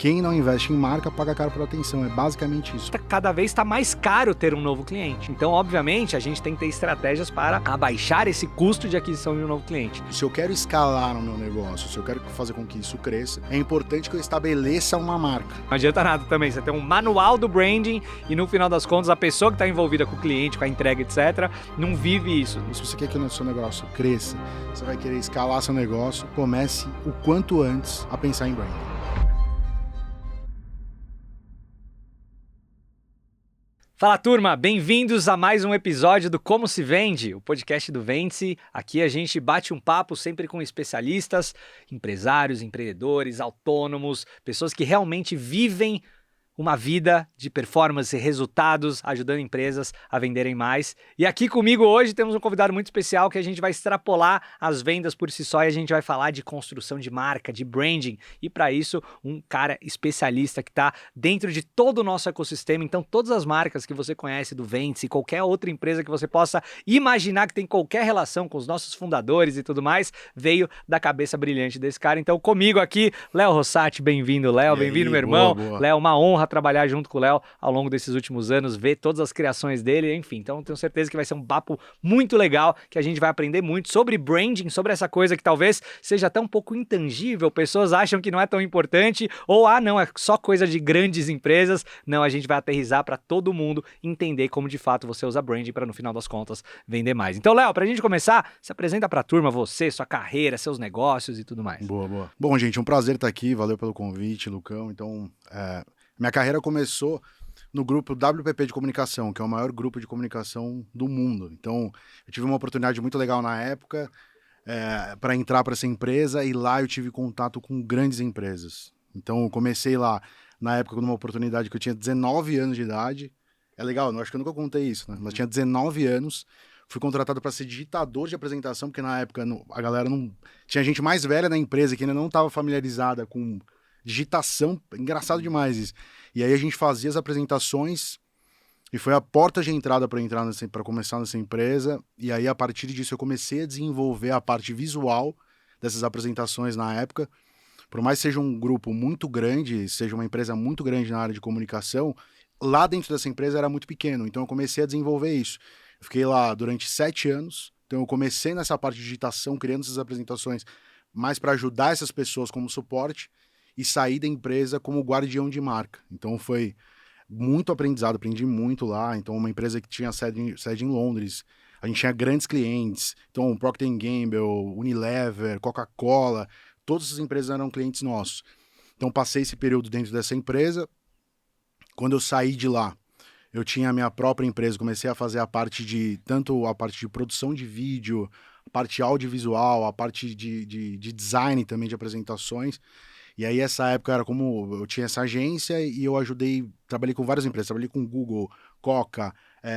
quem não investe em marca paga caro por atenção, é basicamente isso. Cada vez está mais caro ter um novo cliente. Então, obviamente, a gente tem que ter estratégias para abaixar esse custo de aquisição de um novo cliente. Se eu quero escalar no meu negócio, se eu quero fazer com que isso cresça, é importante que eu estabeleça uma marca. Não adianta nada também, você tem um manual do branding e no final das contas a pessoa que está envolvida com o cliente, com a entrega, etc., não vive isso. Se você quer que o seu negócio cresça, você vai querer escalar seu negócio, comece o quanto antes a pensar em branding. Fala turma, bem-vindos a mais um episódio do Como Se Vende, o podcast do Vende-se. Aqui a gente bate um papo sempre com especialistas, empresários, empreendedores, autônomos, pessoas que realmente vivem uma vida de performance e resultados, ajudando empresas a venderem mais. E aqui comigo hoje temos um convidado muito especial que a gente vai extrapolar as vendas por si só e a gente vai falar de construção de marca, de branding. E para isso, um cara especialista que está dentro de todo o nosso ecossistema. Então, todas as marcas que você conhece do Vende-se, qualquer outra empresa que você possa imaginar que tem qualquer relação com os nossos fundadores e tudo mais, veio da cabeça brilhante desse cara. Então, comigo aqui, Léo Rossati, bem-vindo, Léo. Bem-vindo, meu irmão. Boa. Léo, uma honra trabalhar junto com o Léo ao longo desses últimos anos, ver todas as criações dele, enfim. Então, tenho certeza que vai ser um papo muito legal, que a gente vai aprender muito sobre branding, sobre essa coisa que talvez seja até um pouco intangível, pessoas acham que não é tão importante, ou, não, é só coisa de grandes empresas. Não, a gente vai aterrissar para todo mundo entender como, de fato, você usa branding para, no final das contas, vender mais. Então, Léo, pra gente começar, se apresenta pra turma, você, sua carreira, seus negócios e tudo mais. Boa. Bom, gente, um prazer estar aqui, valeu pelo convite, Lucão. Então, minha carreira começou no grupo WPP de comunicação, que é o maior grupo de comunicação do mundo. Então, eu tive uma oportunidade muito legal na época para entrar para essa empresa e lá eu tive contato com grandes empresas. Então, eu comecei lá, na época, numa oportunidade que eu tinha 19 anos de idade. É legal, acho que eu nunca contei isso, né? Mas tinha 19 anos, fui contratado para ser digitador de apresentação, porque na época a galera não... Tinha gente mais velha na empresa que ainda não estava familiarizada com digitação, engraçado demais isso. E aí a gente fazia as apresentações e foi a porta de entrada para começar nessa empresa. E aí a partir disso eu comecei a desenvolver a parte visual dessas apresentações na época. Por mais que seja um grupo muito grande, seja uma empresa muito grande na área de comunicação, lá dentro dessa empresa era muito pequeno. Então eu comecei a desenvolver isso. Eu fiquei lá durante 7 anos. Então eu comecei nessa parte de digitação, criando essas apresentações mais para ajudar essas pessoas como suporte, e sair da empresa como guardião de marca. Então foi muito aprendizado, aprendi muito lá. Então uma empresa que tinha sede em Londres, a gente tinha grandes clientes, então Procter & Gamble, Unilever, Coca-Cola, todas essas empresas eram clientes nossos. Então passei esse período dentro dessa empresa. Quando eu saí de lá, eu tinha a minha própria empresa, comecei a fazer tanto a parte de produção de vídeo, a parte audiovisual, a parte de design também de apresentações. E aí, essa época, era como eu tinha essa agência e eu trabalhei com várias empresas, trabalhei com Google, Coca,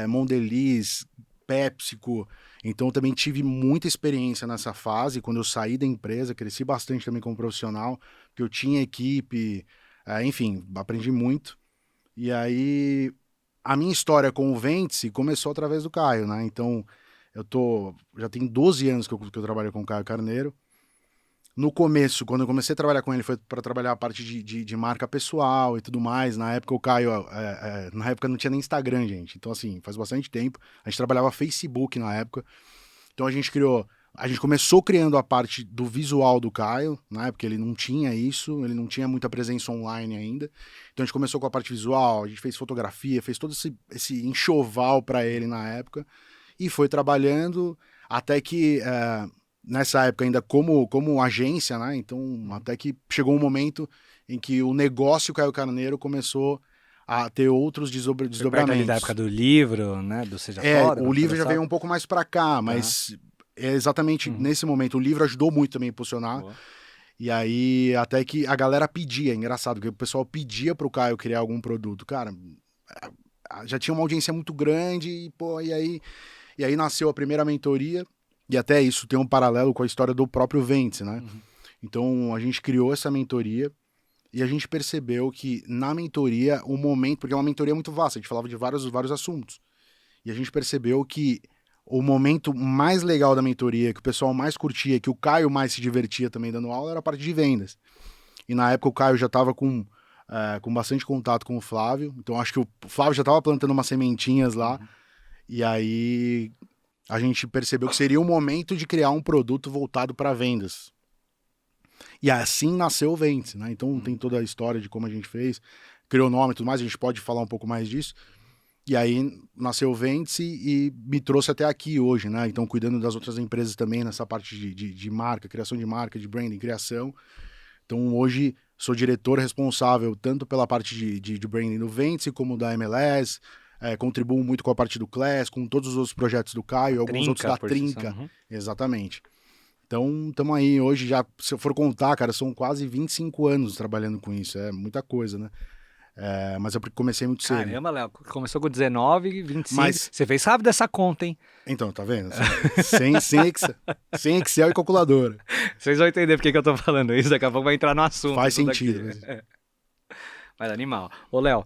Mondelez, PepsiCo. Então, eu também tive muita experiência nessa fase. Quando eu saí da empresa, cresci bastante também como profissional, porque eu tinha equipe, enfim, aprendi muito. E aí, a minha história com o Vende-se começou através do Caio, né? Então, já tem 12 anos que eu trabalho com o Caio Carneiro. No começo, quando eu comecei a trabalhar com ele, foi para trabalhar a parte de marca pessoal e tudo mais. Na época, o Caio... na época não tinha nem Instagram, gente. Então, assim, faz bastante tempo. A gente trabalhava Facebook na época. Então, a gente começou criando a parte do visual do Caio, né? Porque ele não tinha isso, ele não tinha muita presença online ainda. Então, a gente começou com a parte visual, a gente fez fotografia, fez todo esse enxoval para ele na época. E foi trabalhando até que... nessa época ainda como agência, né? Então, até que chegou um momento em que o negócio Caio Carneiro começou a ter outros desdobramentos. Da época do livro, né? Do Seja Foda. O livro já veio um pouco mais para cá, mas é exatamente nesse momento. O livro ajudou muito também a impulsionar. Boa. E aí, até que a galera pedia, engraçado, porque o pessoal pedia pro Caio criar algum produto. Cara, já tinha uma audiência muito grande e aí nasceu a primeira mentoria. E até isso tem um paralelo com a história do próprio Vende-se, né? Então, a gente criou essa mentoria e a gente percebeu que na mentoria, porque é uma mentoria muito vasta, a gente falava de vários assuntos. E a gente percebeu que o momento mais legal da mentoria, que o pessoal mais curtia, que o Caio mais se divertia também dando aula, era a parte de vendas. E na época o Caio já estava com com bastante contato com o Flávio. Então, acho que o Flávio já estava plantando umas sementinhas lá. E aí, a gente percebeu que seria o momento de criar um produto voltado para vendas. E assim nasceu o Ventes, né? Então, tem toda a história de como a gente fez, criou o nome e tudo mais, a gente pode falar um pouco mais disso. E aí, nasceu o Ventes e me trouxe até aqui hoje, né? Então, cuidando das outras empresas também, nessa parte de marca, criação de marca, de branding, criação. Então, hoje, sou diretor responsável tanto pela parte de branding do Ventes como da MLS, contribuo muito com a parte do Class, com todos os outros projetos do Caio, alguns outros da Trinca. Exatamente. Então, estamos aí hoje já, se eu for contar, cara, são quase 25 anos trabalhando com isso, é muita coisa, né? Mas eu comecei muito cedo. Caramba, Léo, começou com 19, 25, você fez rápido essa conta, hein? Então, tá vendo? Sem Excel e calculadora. Vocês vão entender por que eu tô falando isso, daqui a pouco vai entrar no assunto. Faz sentido. Mas animal. Ô, Léo,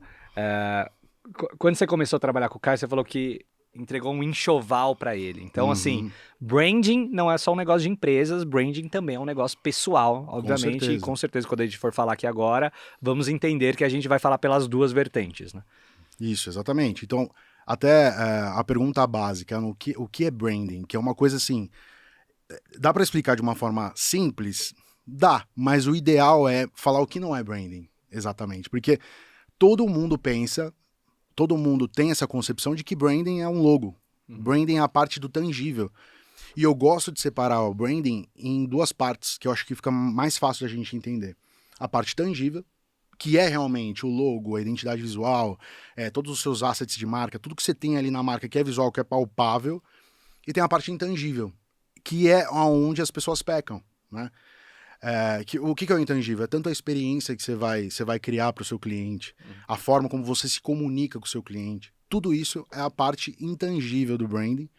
quando você começou a trabalhar com o Caio, você falou que entregou um enxoval para ele. Então, assim, branding não é só um negócio de empresas, branding também é um negócio pessoal, obviamente. E com certeza, quando a gente for falar aqui agora, vamos entender que a gente vai falar pelas duas vertentes, né? Isso, exatamente. Então, até a pergunta básica, o que é branding? Que é uma coisa assim, dá para explicar de uma forma simples? Dá, mas o ideal é falar o que não é branding, exatamente. Porque todo mundo tem essa concepção de que branding é um logo. Branding é a parte do tangível. E eu gosto de separar o branding em duas partes, que eu acho que fica mais fácil da gente entender. A parte tangível, que é realmente o logo, a identidade visual, todos os seus assets de marca, tudo que você tem ali na marca que é visual, que é palpável. E tem a parte intangível, que é onde as pessoas pecam, né? O que é o intangível? É tanto a experiência que você vai criar para o seu cliente, a forma como você se comunica com o seu cliente. Tudo isso é a parte intangível do branding,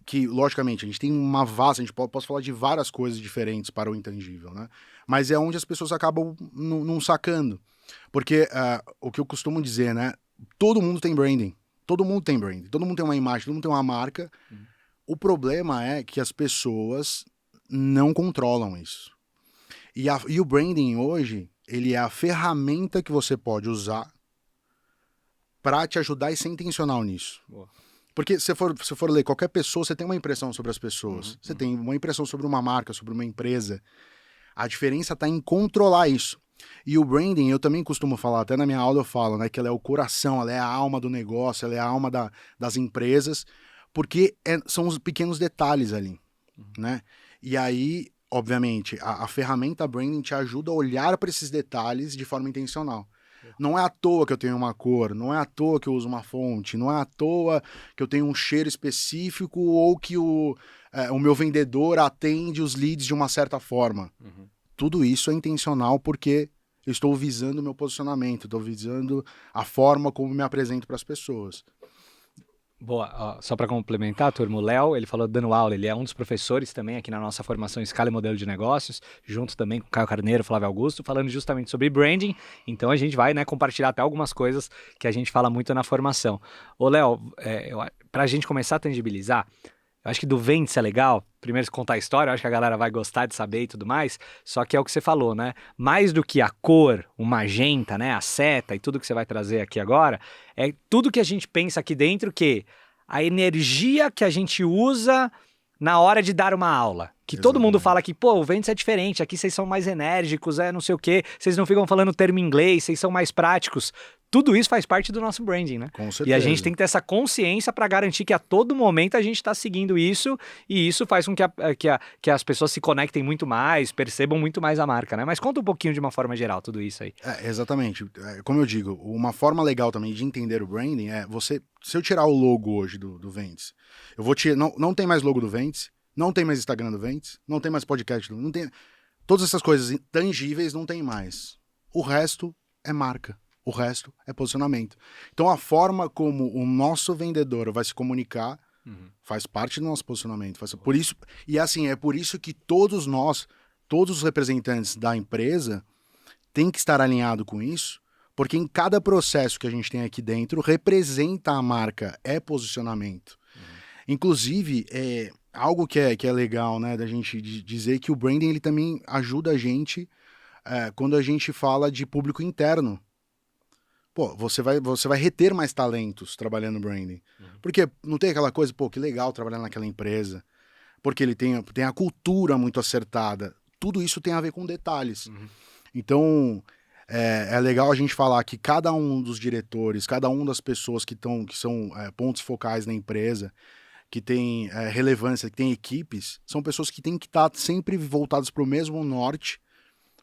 que, logicamente, a gente tem uma vasta, a gente pode falar de várias coisas diferentes para o intangível, né? Mas é onde as pessoas acabam não sacando. Porque o que eu costumo dizer, né? Todo mundo tem branding. Todo mundo tem branding. Todo mundo tem uma imagem, todo mundo tem uma marca. O problema é que as pessoas não controlam isso. E o branding hoje, ele é a ferramenta que você pode usar para te ajudar e ser intencional nisso. Boa. Porque se você for ler qualquer pessoa, você tem uma impressão sobre as pessoas. Você tem uma impressão sobre uma marca, sobre uma empresa. A diferença está em controlar isso. E o branding, eu também costumo falar, até na minha aula eu falo, né, que ela é o coração, ela é a alma do negócio, ela é a alma das empresas, porque são os pequenos detalhes ali, né? E aí, obviamente, a ferramenta branding te ajuda a olhar para esses detalhes de forma intencional. Não é à toa que eu tenho uma cor, não é à toa que eu uso uma fonte, não é à toa que eu tenho um cheiro específico ou que o meu vendedor atende os leads de uma certa forma. Tudo isso é intencional porque eu estou visando o meu posicionamento, estou visando a forma como me apresento para as pessoas. Boa, ó, só para complementar, turma, o Léo, ele falou dando aula, ele é um dos professores também aqui na nossa formação Escala e Modelo de Negócios, junto também com o Caio Carneiro, Flávio Augusto, falando justamente sobre branding, então a gente vai, né, compartilhar até algumas coisas que a gente fala muito na formação. Ô, Léo, para a gente começar a tangibilizar, eu acho que do Ventes é legal, primeiro contar a história, eu acho que a galera vai gostar de saber e tudo mais, só que é o que você falou, né? Mais do que a cor, o magenta, né? A seta e tudo que você vai trazer aqui agora, é tudo que a gente pensa aqui dentro, que a energia que a gente usa na hora de dar uma aula. Que todo mundo fala que, pô, o Ventes é diferente, aqui vocês são mais enérgicos, não sei o quê, vocês não ficam falando termo em inglês, vocês são mais práticos. Tudo isso faz parte do nosso branding, né? Com certeza. E a gente tem que ter essa consciência para garantir que a todo momento a gente está seguindo isso, e isso faz com que as pessoas se conectem muito mais, percebam muito mais a marca, né? Mas conta um pouquinho de uma forma geral tudo isso aí. Exatamente. Como eu digo, uma forma legal também de entender o branding é se eu tirar o logo hoje do Ventes, eu vou tirar, não tem mais logo do Ventes, não tem mais Instagram do Ventes, não tem mais podcast, não tem, todas essas coisas tangíveis não tem mais. O resto é marca. O resto é posicionamento. Então, a forma como o nosso vendedor vai se comunicar faz parte do nosso posicionamento. Por isso, e assim, é por isso que todos os representantes da empresa têm que estar alinhados com isso, porque em cada processo que a gente tem aqui dentro, representa a marca, é posicionamento. Inclusive, algo que é legal, né, da gente dizer que o branding ele também ajuda a gente quando a gente fala de público interno. Pô, você vai reter mais talentos trabalhando no branding. Porque não tem aquela coisa, pô, que legal trabalhar naquela empresa. Porque ele tem a cultura muito acertada. Tudo isso tem a ver com detalhes. Então, é legal a gente falar que cada um dos diretores, cada um das pessoas que são pontos focais na empresa, que tem relevância, que tem equipes, são pessoas que têm que estar sempre voltadas para o mesmo norte,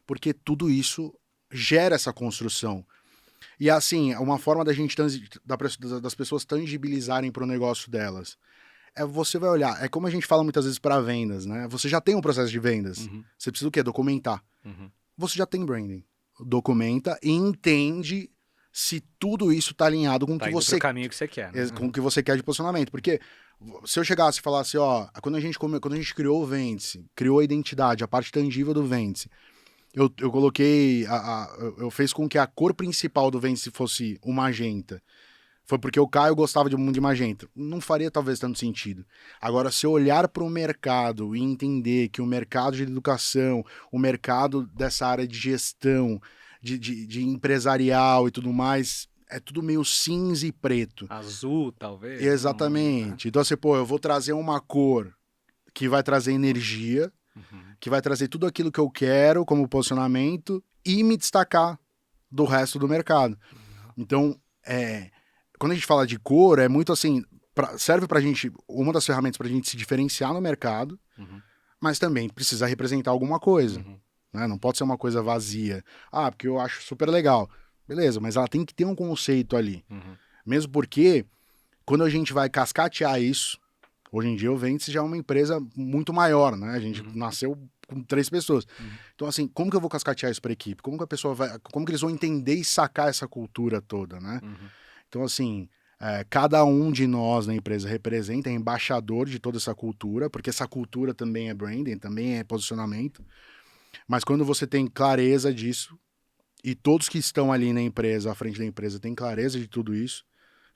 porque tudo isso gera essa construção. E assim, uma forma das pessoas tangibilizarem para o negócio delas. Você vai olhar, como a gente fala muitas vezes para vendas, né? Você já tem um processo de vendas. Você precisa o quê? Documentar. Você já tem branding. Documenta e entende se tudo isso está alinhado com o que você... o caminho que você quer. Né? Com o que você quer de posicionamento. Porque se eu chegasse e falasse, quando a gente criou o Vence, criou a identidade, a parte tangível do Vence, eu coloquei, eu fiz com que a cor principal do Vence fosse o magenta. Foi porque o Caio gostava de magenta. Não faria talvez tanto sentido. Agora, se eu olhar para o mercado e entender que o mercado de educação, o mercado dessa área de gestão, de empresarial e tudo mais, é tudo meio cinza e preto. Azul, talvez. Exatamente. Então, assim, eu vou trazer uma cor que vai trazer energia, que vai trazer tudo aquilo que eu quero como posicionamento e me destacar do resto do mercado. Então, quando a gente fala de cor, é muito assim, serve pra gente, uma das ferramentas pra gente se diferenciar no mercado, mas também precisa representar alguma coisa, né? Não pode ser uma coisa vazia. Porque eu acho super legal. Beleza, mas ela tem que ter um conceito ali. Mesmo porque, quando a gente vai cascatear isso, hoje em dia o Vence já é uma empresa muito maior, né? A gente nasceu com 3 pessoas. Então, assim, como que eu vou cascatear isso pra equipe? Como que eles vão entender e sacar essa cultura toda, né? Então, assim, cada um de nós na empresa representa, é embaixador de toda essa cultura, porque essa cultura também é branding, também é posicionamento. Mas quando você tem clareza disso, e todos que estão ali na empresa, à frente da empresa, têm clareza de tudo isso,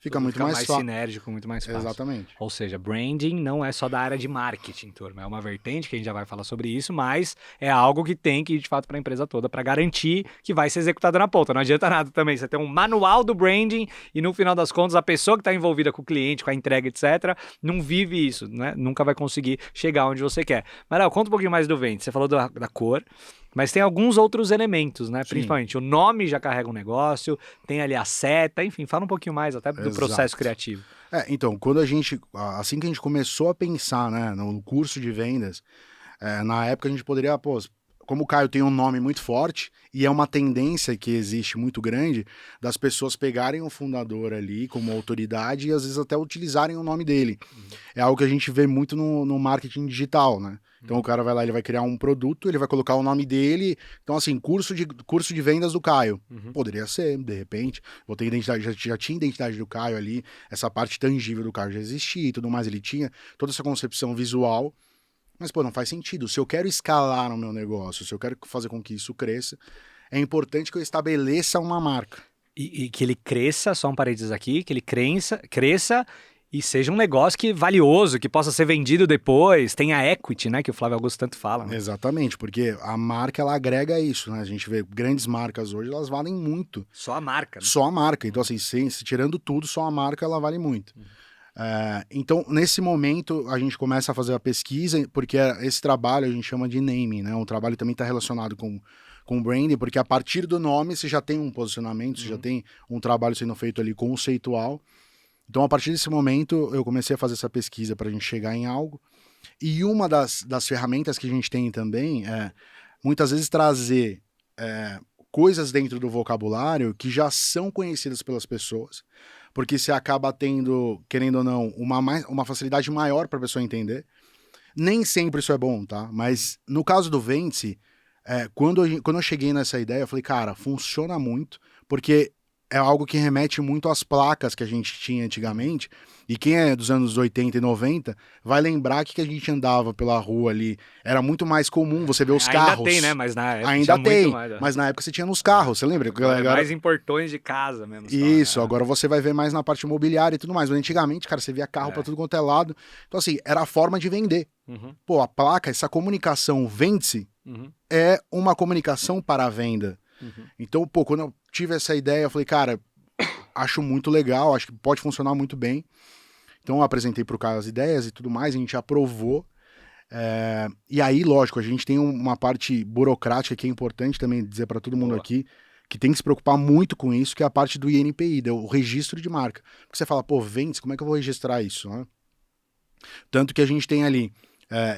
fica muito mais fácil. Sinérgico, muito mais fácil. Exatamente. Ou seja, branding não é só da área de marketing, turma. É uma vertente que a gente já vai falar sobre isso, mas é algo que tem que ir de fato para a empresa toda para garantir que vai ser executado na ponta. Não adianta nada também você ter um manual do branding e no final das contas a pessoa que está envolvida com o cliente, com a entrega, etc., não vive isso, né? Nunca vai conseguir chegar onde você quer. Mas, Léo, conta um pouquinho mais do Vence. Você falou da cor, mas tem alguns outros elementos, né? Sim. Principalmente o nome já carrega um negócio, tem ali a seta, enfim, fala um pouquinho mais até do processo criativo. Então, assim que a gente começou a pensar, né, no curso de vendas, na época a gente poderia, como o Caio tem um nome muito forte, e é uma tendência que existe muito grande, das pessoas pegarem o fundador ali como autoridade e às vezes até utilizarem o nome dele. É algo que a gente vê muito no marketing digital, né? Então o cara vai lá, ele vai criar um produto, ele vai colocar o nome dele. Então, assim, curso de vendas do Caio. Poderia ser, de repente. Vou ter identidade, já tinha identidade do Caio ali, essa parte tangível do Caio já existia e tudo mais, ele tinha toda essa concepção visual. Mas, não faz sentido. Se eu quero escalar no meu negócio, se eu quero fazer com que isso cresça, é importante que eu estabeleça uma marca. E que ele cresça, só um parênteses aqui, que ele cresça e seja um negócio valioso, que possa ser vendido depois, tenha equity, né, que o Flávio Augusto tanto fala. Né? Exatamente, porque a marca, ela agrega isso, né? A gente vê grandes marcas hoje, elas valem muito. Só a marca. Né? Só a marca. Então, assim, tirando tudo, só a marca, ela vale muito. Então, nesse momento, a gente começa a fazer a pesquisa, porque esse trabalho a gente chama de naming, né? O trabalho também está relacionado com branding, porque a partir do nome você já tem um posicionamento, você já tem um trabalho sendo feito ali conceitual. Então, a partir desse momento, eu comecei a fazer essa pesquisa para a gente chegar em algo. E uma das ferramentas que a gente tem também é, muitas vezes, trazer coisas dentro do vocabulário que já são conhecidas pelas pessoas, porque você acaba tendo, querendo ou não, uma facilidade maior para a pessoa entender. Nem sempre isso é bom, tá? Mas no caso do Vence, quando eu cheguei nessa ideia, eu falei, cara, funciona muito, porque é algo que remete muito às placas que a gente tinha antigamente. E quem é dos anos 80 e 90 vai lembrar que a gente andava pela rua ali. Era muito mais comum você ver os carros. Ainda tem, né? Mas na época Ainda tinha tem, muito mais. mas na época você tinha nos carros, você lembra? Mais em portões de casa mesmo. Isso, agora você vai ver mais na parte imobiliária e tudo mais. Mas antigamente, cara, você via carro pra tudo quanto é lado. Então, assim, era a forma de vender. Pô, a placa, essa comunicação vende-se, é uma comunicação para a venda. Então, pô, quando eu tive essa ideia, eu falei, cara, acho muito legal, acho que pode funcionar muito bem. Então, eu apresentei pro cara as ideias e tudo mais, a gente aprovou. E aí, lógico, a gente tem uma parte burocrática que é importante também dizer para todo mundo aqui, que tem que se preocupar muito com isso, que é a parte do INPI, o registro de marca. Porque você fala, pô, Vence, como é que eu vou registrar isso, né? Tanto que a gente tem ali,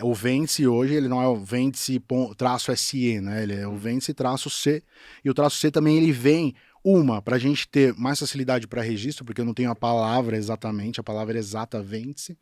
o Vence hoje, ele não é o Vence-SE, né? Ele é o Vence-C, e o traço C também ele vem, pra gente ter mais facilidade para registro, porque eu não tenho a palavra exatamente, a palavra exata Vence,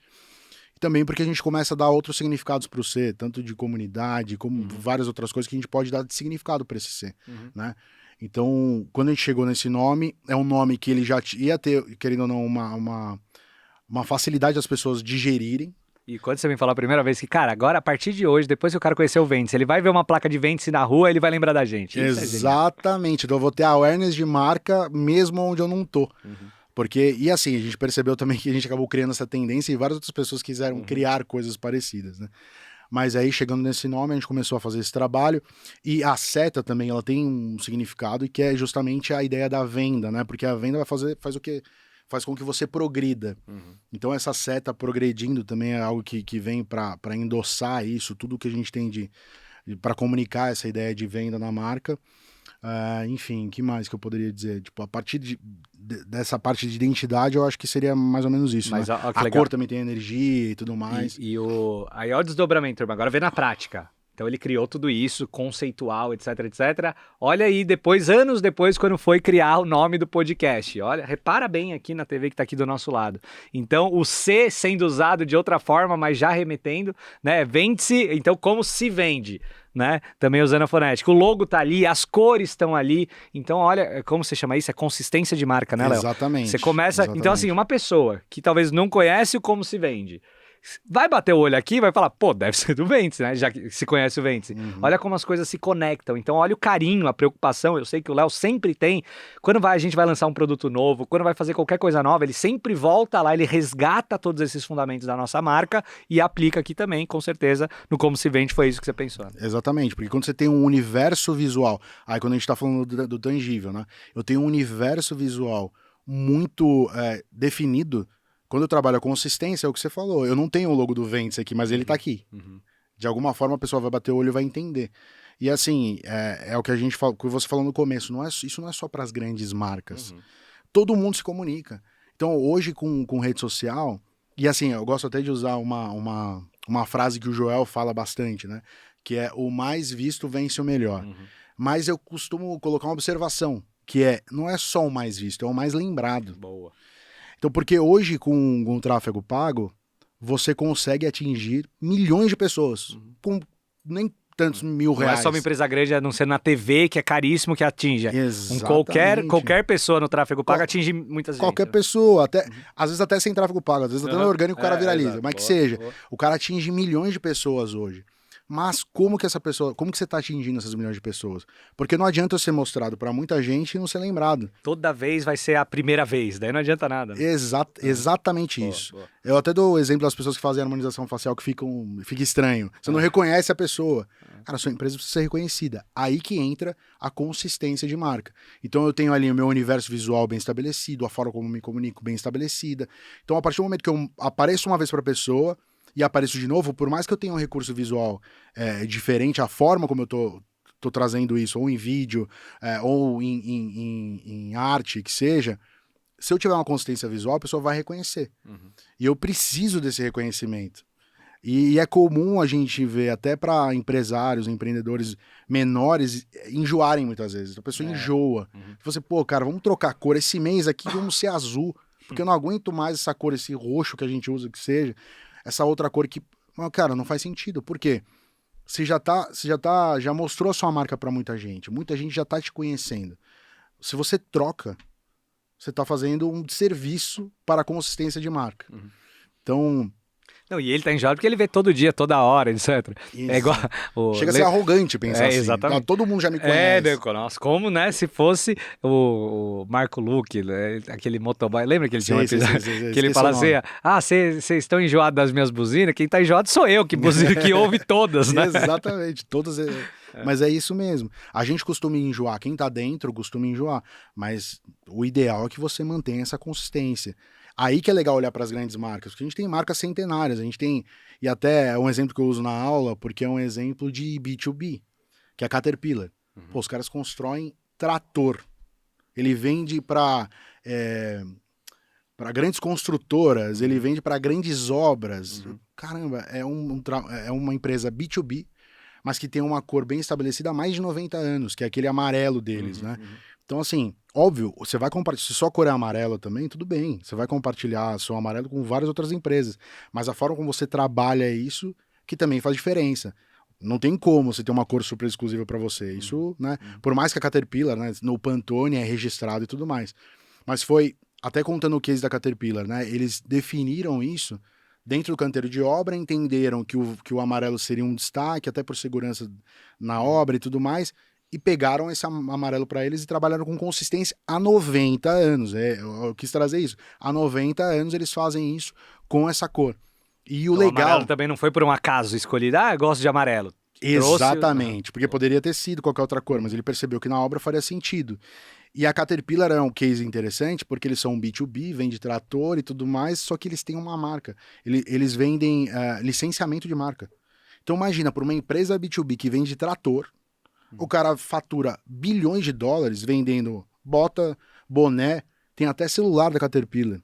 e também porque a gente começa a dar outros significados para o C, tanto de comunidade, como várias outras coisas que a gente pode dar de significado para esse C, né? Então, quando a gente chegou nesse nome, é um nome que ele já ia ter, querendo ou não, uma facilidade das pessoas digerirem. E quando você me falou a primeira vez que, cara, agora a partir de hoje, depois que o cara conhecer o Vence, ele vai ver uma placa de Vence na rua, ele vai lembrar da gente. Exatamente. Então eu vou ter awareness de marca mesmo onde eu não tô. Porque, e assim, a gente percebeu também que a gente acabou criando essa tendência e várias outras pessoas quiseram criar coisas parecidas, né? Mas aí, chegando nesse nome, a gente começou a fazer esse trabalho. E a seta também, ela tem um significado e que é justamente a ideia da venda, né? Porque a venda faz o quê? Faz com que você progrida. Então, essa seta progredindo também é algo que vem para endossar isso, tudo que a gente tem para comunicar essa ideia de venda na marca. Enfim, o que mais que eu poderia dizer? Tipo, a partir dessa parte de identidade, eu acho que seria mais ou menos isso. Mas, né? A cor também tem energia e tudo mais. Aí ó o desdobramento, turma. Agora vê na prática. Então ele criou tudo isso, conceitual, etc, etc. Olha aí depois, anos depois, quando foi criar o nome do podcast. Olha, repara bem aqui na TV que tá aqui do nosso lado. Então o C sendo usado de outra forma, mas já remetendo, né? Vende-se, então como se vende, né? Também usando a fonética. O logo tá ali, as cores estão ali. Então olha, como você chama isso? É consistência de marca, né, Léo? Exatamente. Você começa... Exatamente. Então assim, uma pessoa que talvez não conhece o como se vende, vai bater o olho aqui e vai falar, pô, deve ser do Vence, né? Já que se conhece o Vence. Olha como as coisas se conectam. Então, olha o carinho, a preocupação. Eu sei que o Léo sempre tem. Quando a gente vai lançar um produto novo, quando vai fazer qualquer coisa nova, ele sempre volta lá, ele resgata todos esses fundamentos da nossa marca e aplica aqui também, com certeza, no Como Se Vende, foi isso que você pensou. Né? Exatamente, porque quando você tem um universo visual, aí quando a gente tá falando do tangível, né? Eu tenho um universo visual muito definido. Quando eu trabalho a consistência, é o que você falou. Eu não tenho o logo do Vence aqui, mas ele tá aqui. De alguma forma a pessoa vai bater o olho e vai entender. E assim, é o que a gente falou, que você falou no começo, isso não é só para as grandes marcas. Todo mundo se comunica. Então hoje com rede social, e assim, eu gosto até de usar uma frase que o Joel fala bastante, né? Que é o mais visto vence o melhor. Mas eu costumo colocar uma observação, que não é só o mais visto, é o mais lembrado. Boa. Então, porque hoje, com o tráfego pago, você consegue atingir milhões de pessoas, com nem tantos mil reais. Não é só uma empresa grande, a não ser na TV, que é caríssimo, que atinja. Qualquer pessoa no tráfego pago atinge muitas vezes. Qualquer pessoa, às vezes até sem tráfego pago, às vezes até no orgânico o cara viraliza, exato. mas que seja. O cara atinge milhões de pessoas hoje. Mas como que você está atingindo essas milhões de pessoas? Porque não adianta eu ser mostrado para muita gente e não ser lembrado. Toda vez vai ser a primeira vez, daí não adianta nada. Né? Exatamente isso. Boa. Eu até dou o exemplo das pessoas que fazem harmonização facial que fica estranho. Você não reconhece a pessoa. Cara, a sua empresa precisa ser reconhecida. Aí que entra a consistência de marca. Então eu tenho ali o meu universo visual bem estabelecido, a forma como me comunico bem estabelecida. Então a partir do momento que eu apareço uma vez para a pessoa e apareço de novo, por mais que eu tenha um recurso visual diferente, a forma como eu tô trazendo isso, ou em vídeo, ou em arte, que seja, se eu tiver uma consistência visual, a pessoa vai reconhecer. E eu preciso desse reconhecimento. E é comum a gente ver, até para empresários, empreendedores menores, enjoarem muitas vezes. A pessoa enjoa. Você, pô, cara, vamos trocar a cor. Esse mês aqui vamos ser azul, porque eu não aguento mais essa cor, esse roxo que a gente usa, que seja. Essa outra cor que, cara, não faz sentido. Por quê? Você já mostrou a sua marca para muita gente já tá te conhecendo. Se você troca, você está fazendo um serviço para a consistência de marca. Então... Não, e ele tá enjoado porque ele vê todo dia, toda hora, etc. Isso. É igual... Chega a ser arrogante pensar assim. Exatamente. Não, todo mundo já me conhece. Nossa, como, né, se fosse o Marco Luque, né, aquele motoboy, lembra que ele tinha um episódio que ele fala assim, vocês estão enjoados das minhas buzinas? Quem tá enjoado sou eu, que ouve todas, né? Exatamente, todas... Mas é isso mesmo. A gente costuma enjoar, quem tá dentro costuma enjoar, mas o ideal é que você mantenha essa consistência. Aí que é legal olhar para as grandes marcas, porque a gente tem marcas centenárias, a gente tem, e até é um exemplo que eu uso na aula, porque é um exemplo de B2B, que é a Caterpillar. Pô, os caras constroem trator. Ele vende para grandes construtoras, ele vende para grandes obras. Caramba, é uma empresa B2B, mas que tem uma cor bem estabelecida há mais de 90 anos, que é aquele amarelo deles, né? Então, assim, óbvio, você vai compartilhar, se sua cor é amarela também, tudo bem, você vai compartilhar seu amarelo com várias outras empresas, mas a forma como você trabalha isso, que também faz diferença. Não tem como você ter uma cor super exclusiva para você, isso, né? Por mais que a Caterpillar, né, no Pantone é registrado e tudo mais, mas foi, até contando o case da Caterpillar, né, eles definiram isso dentro do canteiro de obra, entenderam que o amarelo seria um destaque, até por segurança na obra e tudo mais, e pegaram esse amarelo para eles e trabalharam com consistência há 90 anos. Eu quis trazer isso. Há 90 anos eles fazem isso com essa cor. E o então, legal... O amarelo também não foi por um acaso escolhido. Eu gosto de amarelo. Exatamente, porque poderia ter sido qualquer outra cor, mas ele percebeu que na obra faria sentido. E a Caterpillar é um case interessante, porque eles são um B2B, vende trator e tudo mais, só que eles têm uma marca. Eles vendem licenciamento de marca. Então imagina, por uma empresa B2B que vende trator, o cara fatura bilhões de dólares vendendo bota, boné, tem até celular da Caterpillar.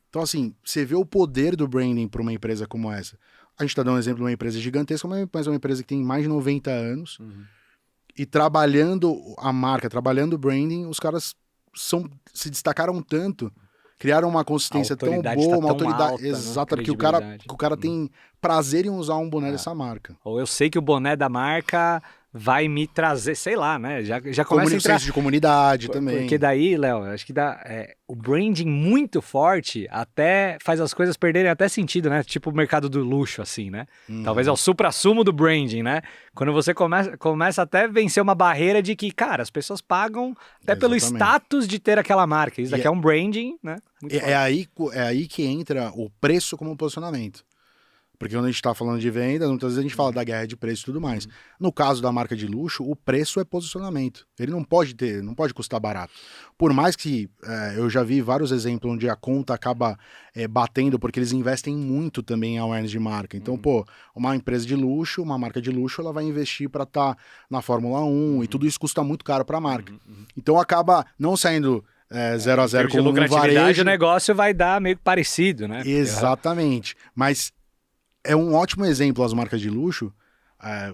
Então, assim, você vê o poder do branding para uma empresa como essa. A gente está dando um exemplo de uma empresa gigantesca, mas é uma empresa que tem mais de 90 anos. E trabalhando a marca, trabalhando o branding, os caras se destacaram tanto, criaram uma consistência tão boa, uma autoridade alta, exata, né? porque o cara tem prazer em usar um boné dessa marca. Ou eu sei que o boné da marca vai me trazer, sei lá, né? Já começa a entrar... senso de comunidade também. Porque daí, Léo, acho que o branding muito forte até faz as coisas perderem até sentido, né? Tipo o mercado do luxo, assim, né? Talvez é o suprassumo do branding, né? Quando você começa até a vencer uma barreira de que, cara, as pessoas pagam até pelo status de ter aquela marca. Isso daqui é um branding, né? É aí que entra o preço como posicionamento. Porque quando a gente está falando de vendas, muitas vezes a gente fala da guerra de preço e tudo mais. No caso da marca de luxo, o preço é posicionamento. Ele não pode custar barato. Por mais que eu já vi vários exemplos onde a conta acaba batendo, porque eles investem muito também em awareness de marca. Então, uma empresa de luxo, uma marca de luxo, ela vai investir para estar na Fórmula 1 e tudo isso custa muito caro para a marca. Então, acaba não saindo 0 a 0 com um varejo. O negócio vai dar meio parecido, né? Exatamente. Mas é um ótimo exemplo as marcas de luxo,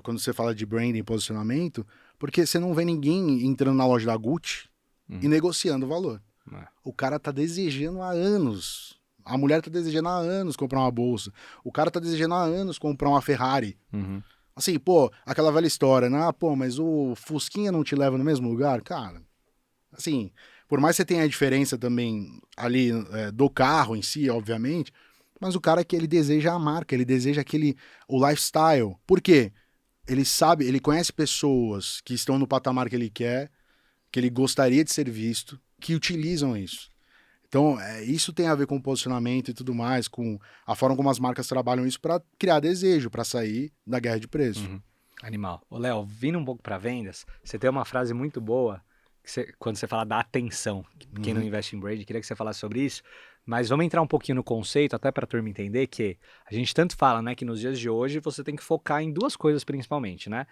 quando você fala de branding e posicionamento, porque você não vê ninguém entrando na loja da Gucci e negociando o valor. O cara tá desejando há anos. A mulher tá desejando há anos comprar uma bolsa. O cara tá desejando há anos comprar uma Ferrari. Assim, aquela velha história, né? Mas o Fusquinha não te leva no mesmo lugar? Cara, assim, por mais que você tenha a diferença também ali do carro em si, obviamente, mas o cara que ele deseja a marca, ele deseja o lifestyle. Por quê? Ele sabe, ele conhece pessoas que estão no patamar que ele quer, que ele gostaria de ser visto, que utilizam isso. Então, isso tem a ver com o posicionamento e tudo mais, com a forma como as marcas trabalham isso para criar desejo, para sair da guerra de preço. Animal. Ô, Léo, vindo um pouco para vendas, você tem uma frase muito boa, quando você fala da atenção. Quem não investe em brand, queria que você falasse sobre isso. Mas vamos entrar um pouquinho no conceito, até para a turma entender que a gente tanto fala, né, que nos dias de hoje você tem que focar em duas coisas principalmente, né?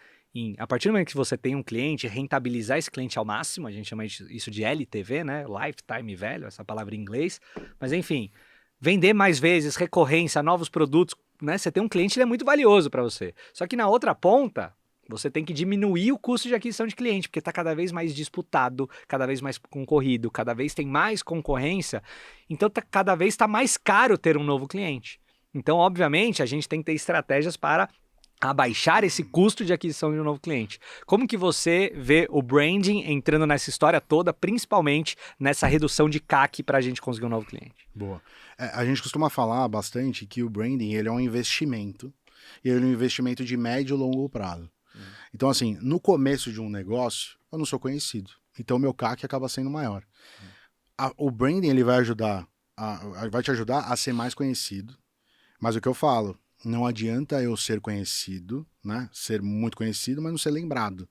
A partir do momento que você tem um cliente, rentabilizar esse cliente ao máximo, a gente chama isso de LTV, né? Lifetime Value, essa palavra em inglês. Mas enfim, vender mais vezes, recorrência, novos produtos, né? Você tem um cliente, ele é muito valioso para você. Só que na outra ponta, você tem que diminuir o custo de aquisição de cliente, porque está cada vez mais disputado, cada vez mais concorrido, cada vez tem mais concorrência, então cada vez está mais caro ter um novo cliente. Então, obviamente, a gente tem que ter estratégias para abaixar esse custo de aquisição de um novo cliente. Como que você vê o branding entrando nessa história toda, principalmente nessa redução de CAC para a gente conseguir um novo cliente? Boa. A gente costuma falar bastante que o branding ele é um investimento, e ele é um investimento de médio e longo prazo. Então, assim, no começo de um negócio, eu não sou conhecido. Então, meu CAC acaba sendo maior. O branding ele vai te ajudar a ser mais conhecido. Mas o que eu falo, não adianta eu ser conhecido, né? Ser muito conhecido, mas não ser lembrado.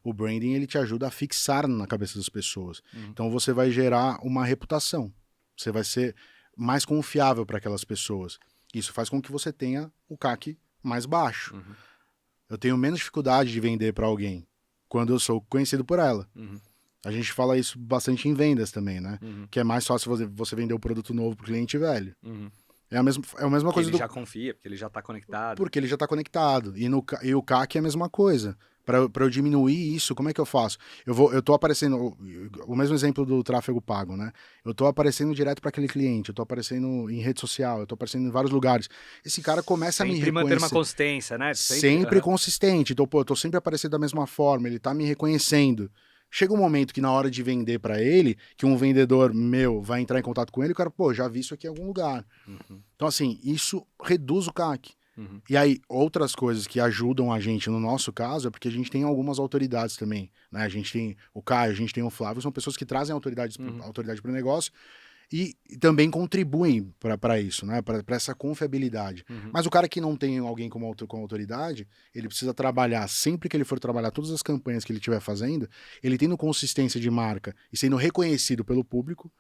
O branding ele te ajuda a fixar na cabeça das pessoas. Então, você vai gerar uma reputação. Você vai ser mais confiável para aquelas pessoas. Isso faz com que você tenha o CAC mais baixo. Eu tenho menos dificuldade de vender para alguém quando eu sou conhecido por ela. A gente fala isso bastante em vendas também, né? Que é mais fácil você vender um produto novo para o cliente velho. É a mesma coisa ele já confia, porque ele já está conectado. Porque ele já está conectado. E o CAC é a mesma coisa. Para eu diminuir isso, como é que eu faço? Eu tô aparecendo, o mesmo exemplo do tráfego pago, né? Eu tô aparecendo direto para aquele cliente, eu tô aparecendo em rede social, eu tô aparecendo em vários lugares. Esse cara começa a me reconhecer. Sempre manter uma consistência, né? Sempre consistente. Então, eu tô sempre aparecendo da mesma forma, ele tá me reconhecendo. Chega um momento que na hora de vender para ele, que um vendedor meu vai entrar em contato com ele, o cara, já vi isso aqui em algum lugar. Então, assim, isso reduz o CAC. E aí, outras coisas que ajudam a gente, no nosso caso, é porque a gente tem algumas autoridades também, né? A gente tem o Caio, a gente tem o Flávio, são pessoas que trazem autoridade para o negócio e também contribuem para isso, né? Para essa confiabilidade. Mas o cara que não tem alguém com autoridade, ele precisa trabalhar, sempre que ele for trabalhar todas as campanhas que ele estiver fazendo, ele tendo consistência de marca e sendo reconhecido pelo público,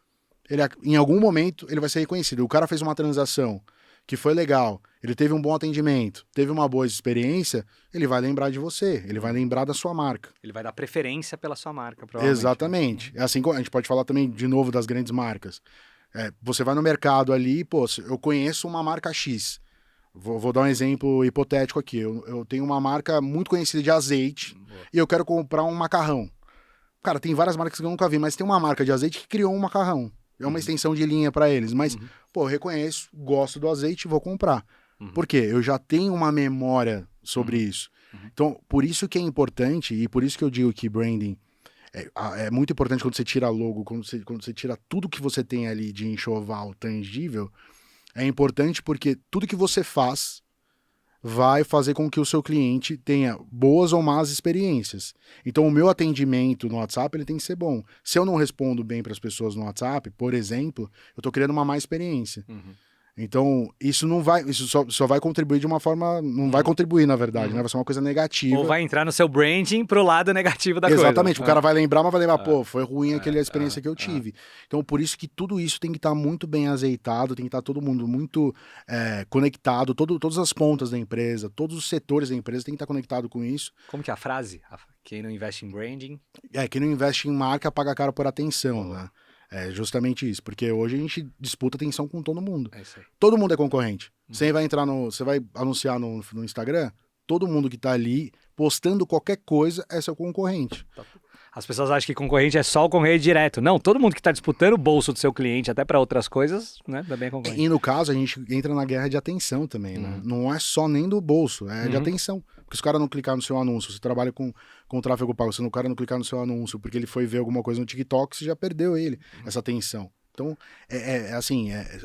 em algum momento ele vai ser reconhecido. O cara fez uma transação que foi legal, ele teve um bom atendimento, teve uma boa experiência, ele vai lembrar de você, ele vai lembrar da sua marca. Ele vai dar preferência pela sua marca, provavelmente. Exatamente. É assim, a gente pode falar também, de novo, das grandes marcas. Você vai no mercado ali, eu conheço uma marca X. Vou dar um exemplo hipotético aqui. Eu tenho uma marca muito conhecida de azeite e eu quero comprar um macarrão. Cara, tem várias marcas que eu nunca vi, mas tem uma marca de azeite que criou um macarrão. É uma extensão de linha para eles, mas, eu reconheço, gosto do azeite, vou comprar. Por quê? Eu já tenho uma memória sobre isso. Então, por isso que é importante, e por isso que eu digo que branding é muito importante quando você tira logo, quando você tira tudo que você tem ali de enxoval tangível, é importante porque tudo que você faz vai fazer com que o seu cliente tenha boas ou más experiências. Então, o meu atendimento no WhatsApp ele tem que ser bom. Se eu não respondo bem para as pessoas no WhatsApp, por exemplo, eu estou criando uma má experiência. Então, isso só vai contribuir de uma forma... Não vai contribuir, na verdade, né? Vai ser uma coisa negativa. Ou vai entrar no seu branding pro lado negativo da coisa. Exatamente. O cara vai lembrar, mas vai lembrar, foi ruim aquela experiência que eu tive. Então, por isso que tudo isso tem que estar muito bem azeitado, tem que estar todo mundo muito conectado, todas as pontas da empresa, todos os setores da empresa tem que estar conectado com isso. Como que é a frase? Quem não investe em branding... Quem não investe em marca paga caro por atenção, né? É justamente isso, porque hoje a gente disputa atenção com todo mundo. É isso aí. Todo mundo é concorrente. Você vai anunciar no Instagram, todo mundo que tá ali postando qualquer coisa é seu concorrente. As pessoas acham que concorrente é só o concorrente direto. Não, todo mundo que está disputando o bolso do seu cliente até para outras coisas, né, também é concorrente. E no caso, a gente entra na guerra de atenção também, né? Não é só nem do bolso, é de atenção. Porque se o cara não clicar no seu anúncio, você trabalha com tráfego pago, se o cara não clicar no seu anúncio porque ele foi ver alguma coisa no TikTok, você já perdeu essa atenção. Então, é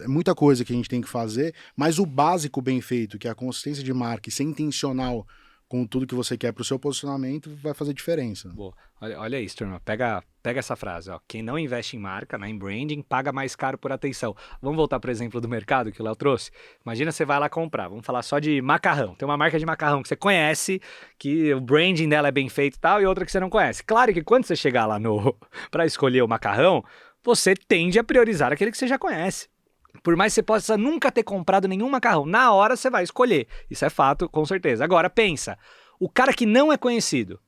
muita coisa que a gente tem que fazer, mas o básico bem feito, que é a consistência de marca e ser intencional com tudo que você quer para o seu posicionamento, vai fazer diferença. Boa. Olha isso, turma. Pega essa frase. Ó. Quem não investe em marca, em branding, paga mais caro por atenção. Vamos voltar para o exemplo do mercado que o Léo trouxe? Imagina você vai lá comprar. Vamos falar só de macarrão. Tem uma marca de macarrão que você conhece, que o branding dela é bem feito e tal, e outra que você não conhece. Claro que quando você chegar lá para escolher o macarrão, você tende a priorizar aquele que você já conhece. Por mais que você possa nunca ter comprado nenhum macarrão, na hora você vai escolher. Isso é fato, com certeza. Agora, pensa, o cara que não é conhecido,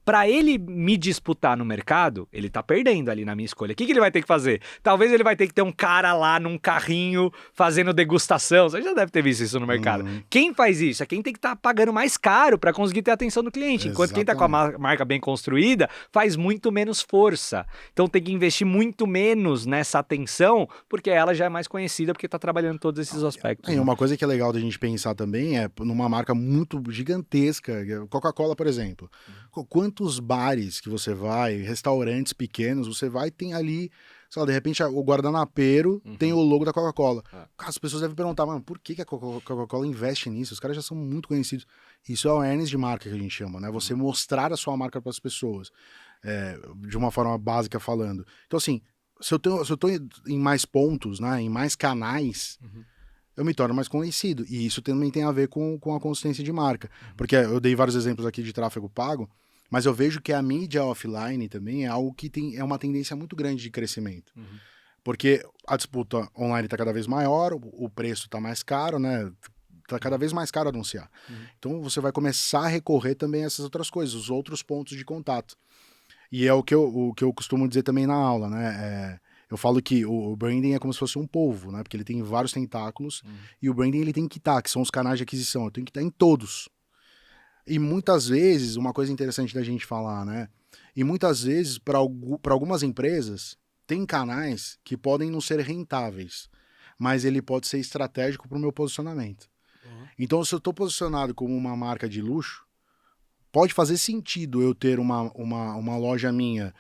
Para ele me disputar no mercado, ele tá perdendo ali na minha escolha. O que ele vai ter que fazer? Talvez ele vai ter que ter um cara lá num carrinho fazendo degustação. Você já deve ter visto isso no mercado. Quem faz isso? É quem tem que estar pagando mais caro para conseguir ter a atenção do cliente. Enquanto quem tá com a marca bem construída faz muito menos força. Então tem que investir muito menos nessa atenção, porque ela já é mais conhecida, porque tá trabalhando todos esses aspectos. E uma coisa que é legal da gente pensar também é numa marca muito gigantesca, Coca-Cola, por exemplo. Quantos bares que você vai, restaurantes pequenos, você vai e tem ali, sei lá, de repente o guardanapeiro tem o logo da Coca-Cola. As pessoas devem perguntar, mano, por que a Coca-Cola investe nisso? Os caras já são muito conhecidos. Isso é o awareness de marca que a gente chama, né? Você mostrar a sua marca para as pessoas, de uma forma básica falando. Então, assim, se eu tô em mais pontos, né, em mais canais, eu me torno mais conhecido. E isso também tem a ver com a consistência de marca. Porque eu dei vários exemplos aqui de tráfego pago, mas eu vejo que a mídia offline também é algo que é uma tendência muito grande de crescimento. Porque a disputa online está cada vez maior, o preço está mais caro, né? Está cada vez mais caro anunciar. Então você vai começar a recorrer também a essas outras coisas, os outros pontos de contato. E é o que eu costumo dizer também na aula, né? Eu falo que o branding é como se fosse um polvo, né? Porque ele tem vários tentáculos e o branding ele tem que estar, que são os canais de aquisição, eu tenho que estar em todos. E muitas vezes, uma coisa interessante da gente falar, né? E muitas vezes, para algumas empresas, tem canais que podem não ser rentáveis, mas ele pode ser estratégico para o meu posicionamento. Então, se eu estou posicionado como uma marca de luxo, pode fazer sentido eu ter uma loja minha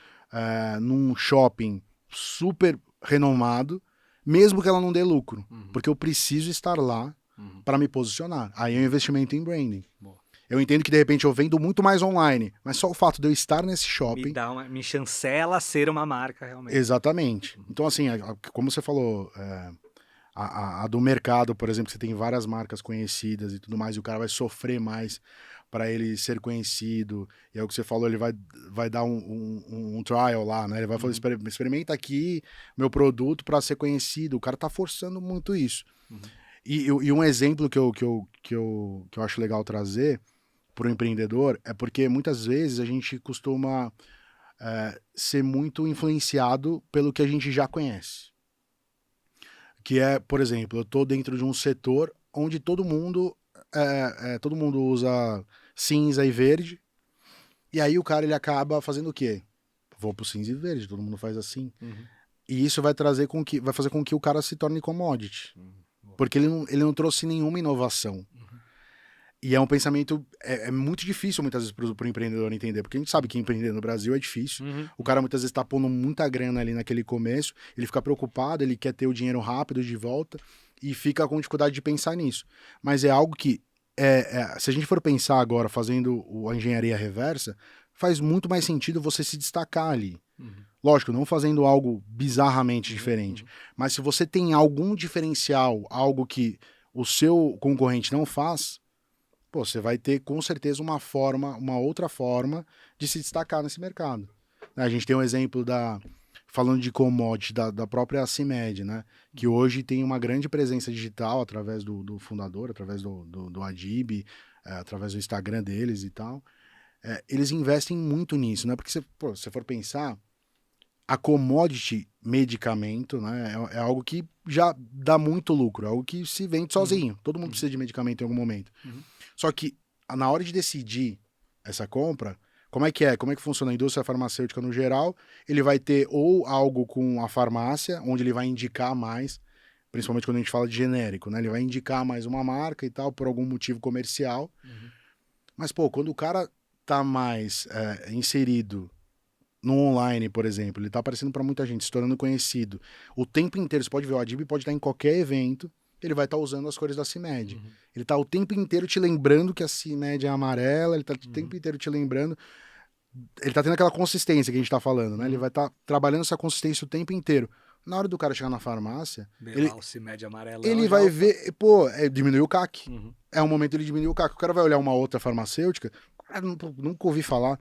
num shopping super renomado, mesmo que ela não dê lucro, porque eu preciso estar lá para me posicionar. Aí é um investimento em branding. Eu entendo que de repente eu vendo muito mais online, mas só o fato de eu estar nesse shopping... Me chancela a ser uma marca, realmente. Exatamente. Então, assim, como você falou, a do mercado, por exemplo, você tem várias marcas conhecidas e tudo mais, e o cara vai sofrer mais para ele ser conhecido, e é o que você falou, ele vai dar um trial lá, né? Ele vai falar, experimenta aqui meu produto para ser conhecido. O cara tá forçando muito isso. E um exemplo que eu acho legal trazer para o empreendedor é porque muitas vezes a gente costuma ser muito influenciado pelo que a gente já conhece. Que é, por exemplo, eu estou dentro de um setor onde todo mundo usa cinza e verde, e aí o cara ele acaba fazendo o quê? Vou pro cinza e verde, todo mundo faz assim. E isso vai fazer com que o cara se torne commodity. Porque ele não trouxe nenhuma inovação. E é um pensamento, é muito difícil muitas vezes pro empreendedor entender, porque a gente sabe que empreender no Brasil é difícil. O cara muitas vezes tá pondo muita grana ali naquele começo, ele fica preocupado, ele quer ter o dinheiro rápido de volta e fica com dificuldade de pensar nisso. Mas é algo que, se a gente for pensar agora fazendo a engenharia reversa, faz muito mais sentido você se destacar ali. Lógico, não fazendo algo bizarramente diferente, mas se você tem algum diferencial, algo que o seu concorrente não faz, você vai ter com certeza uma outra forma de se destacar nesse mercado. A gente tem um exemplo falando de commodity, da própria CIMED, né? Que hoje tem uma grande presença digital através do fundador, através do Adib, através do Instagram deles e tal. Eles investem muito nisso, né? Porque se você for pensar, a commodity medicamento, né, é algo que já dá muito lucro, é algo que se vende sozinho. Todo mundo precisa de medicamento em algum momento. Só que na hora de decidir essa compra, como é que funciona a indústria farmacêutica no geral? Ele vai ter ou algo com a farmácia, onde ele vai indicar mais, principalmente quando a gente fala de genérico, né? Ele vai indicar mais uma marca e tal, por algum motivo comercial. Mas, quando o cara tá mais inserido no online, por exemplo, ele tá aparecendo para muita gente, se tornando conhecido. O tempo inteiro, você pode ver, o Adib pode estar em qualquer evento, ele vai estar usando as cores da CIMED. Ele tá o tempo inteiro te lembrando que a CIMED é amarela, ele tá o tempo inteiro te lembrando. Ele tá tendo aquela consistência que a gente tá falando, né? Ele vai estar trabalhando essa consistência o tempo inteiro. Na hora do cara chegar na farmácia, o CIMED amarelo, ele vai ver, diminuiu o CAC. É um momento ele diminuiu o CAC. O cara vai olhar uma outra farmacêutica, nunca ouvi falar,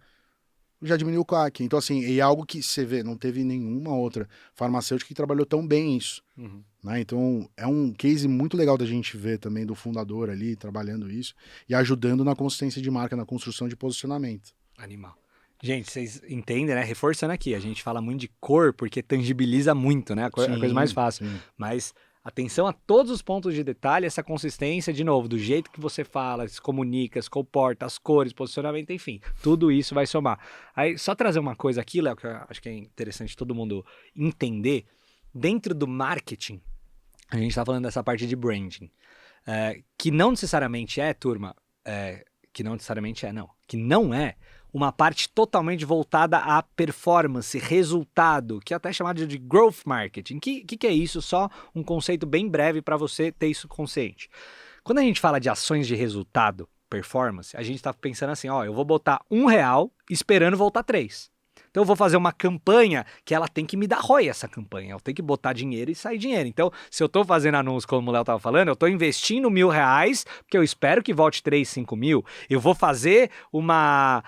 já diminuiu o CAC. Então, assim, é algo que você vê, não teve nenhuma outra farmacêutica que trabalhou tão bem isso. Né? Então, é um case muito legal da gente ver também do fundador ali, trabalhando isso, e ajudando na consistência de marca, na construção de posicionamento. Animal. Gente, vocês entendem, né? Reforçando aqui, a gente fala muito de cor porque tangibiliza muito, né? A coisa mais fácil. Sim. Mas atenção a todos os pontos de detalhe, essa consistência, de novo, do jeito que você fala, se comunica, se comporta, as cores, posicionamento, enfim. Tudo isso vai somar. Aí, só trazer uma coisa aqui, Léo, que eu acho que é interessante todo mundo entender. Dentro do marketing, a gente tá falando dessa parte de branding. Que não necessariamente é, turma, que não é uma parte totalmente voltada à performance, resultado, que é até chamado de growth marketing. Que é isso? Só um conceito bem breve para você ter isso consciente. Quando a gente fala de ações de resultado, performance, a gente está pensando assim, ó, eu vou botar R$1 esperando voltar 3. Então eu vou fazer uma campanha que ela tem que me dar ROI essa campanha. Eu tenho que botar dinheiro e sair dinheiro. Então, se eu estou fazendo anúncio, como o Léo estava falando, eu estou investindo R$1.000, porque eu espero que volte 3, 5 mil. Eu vou fazer uma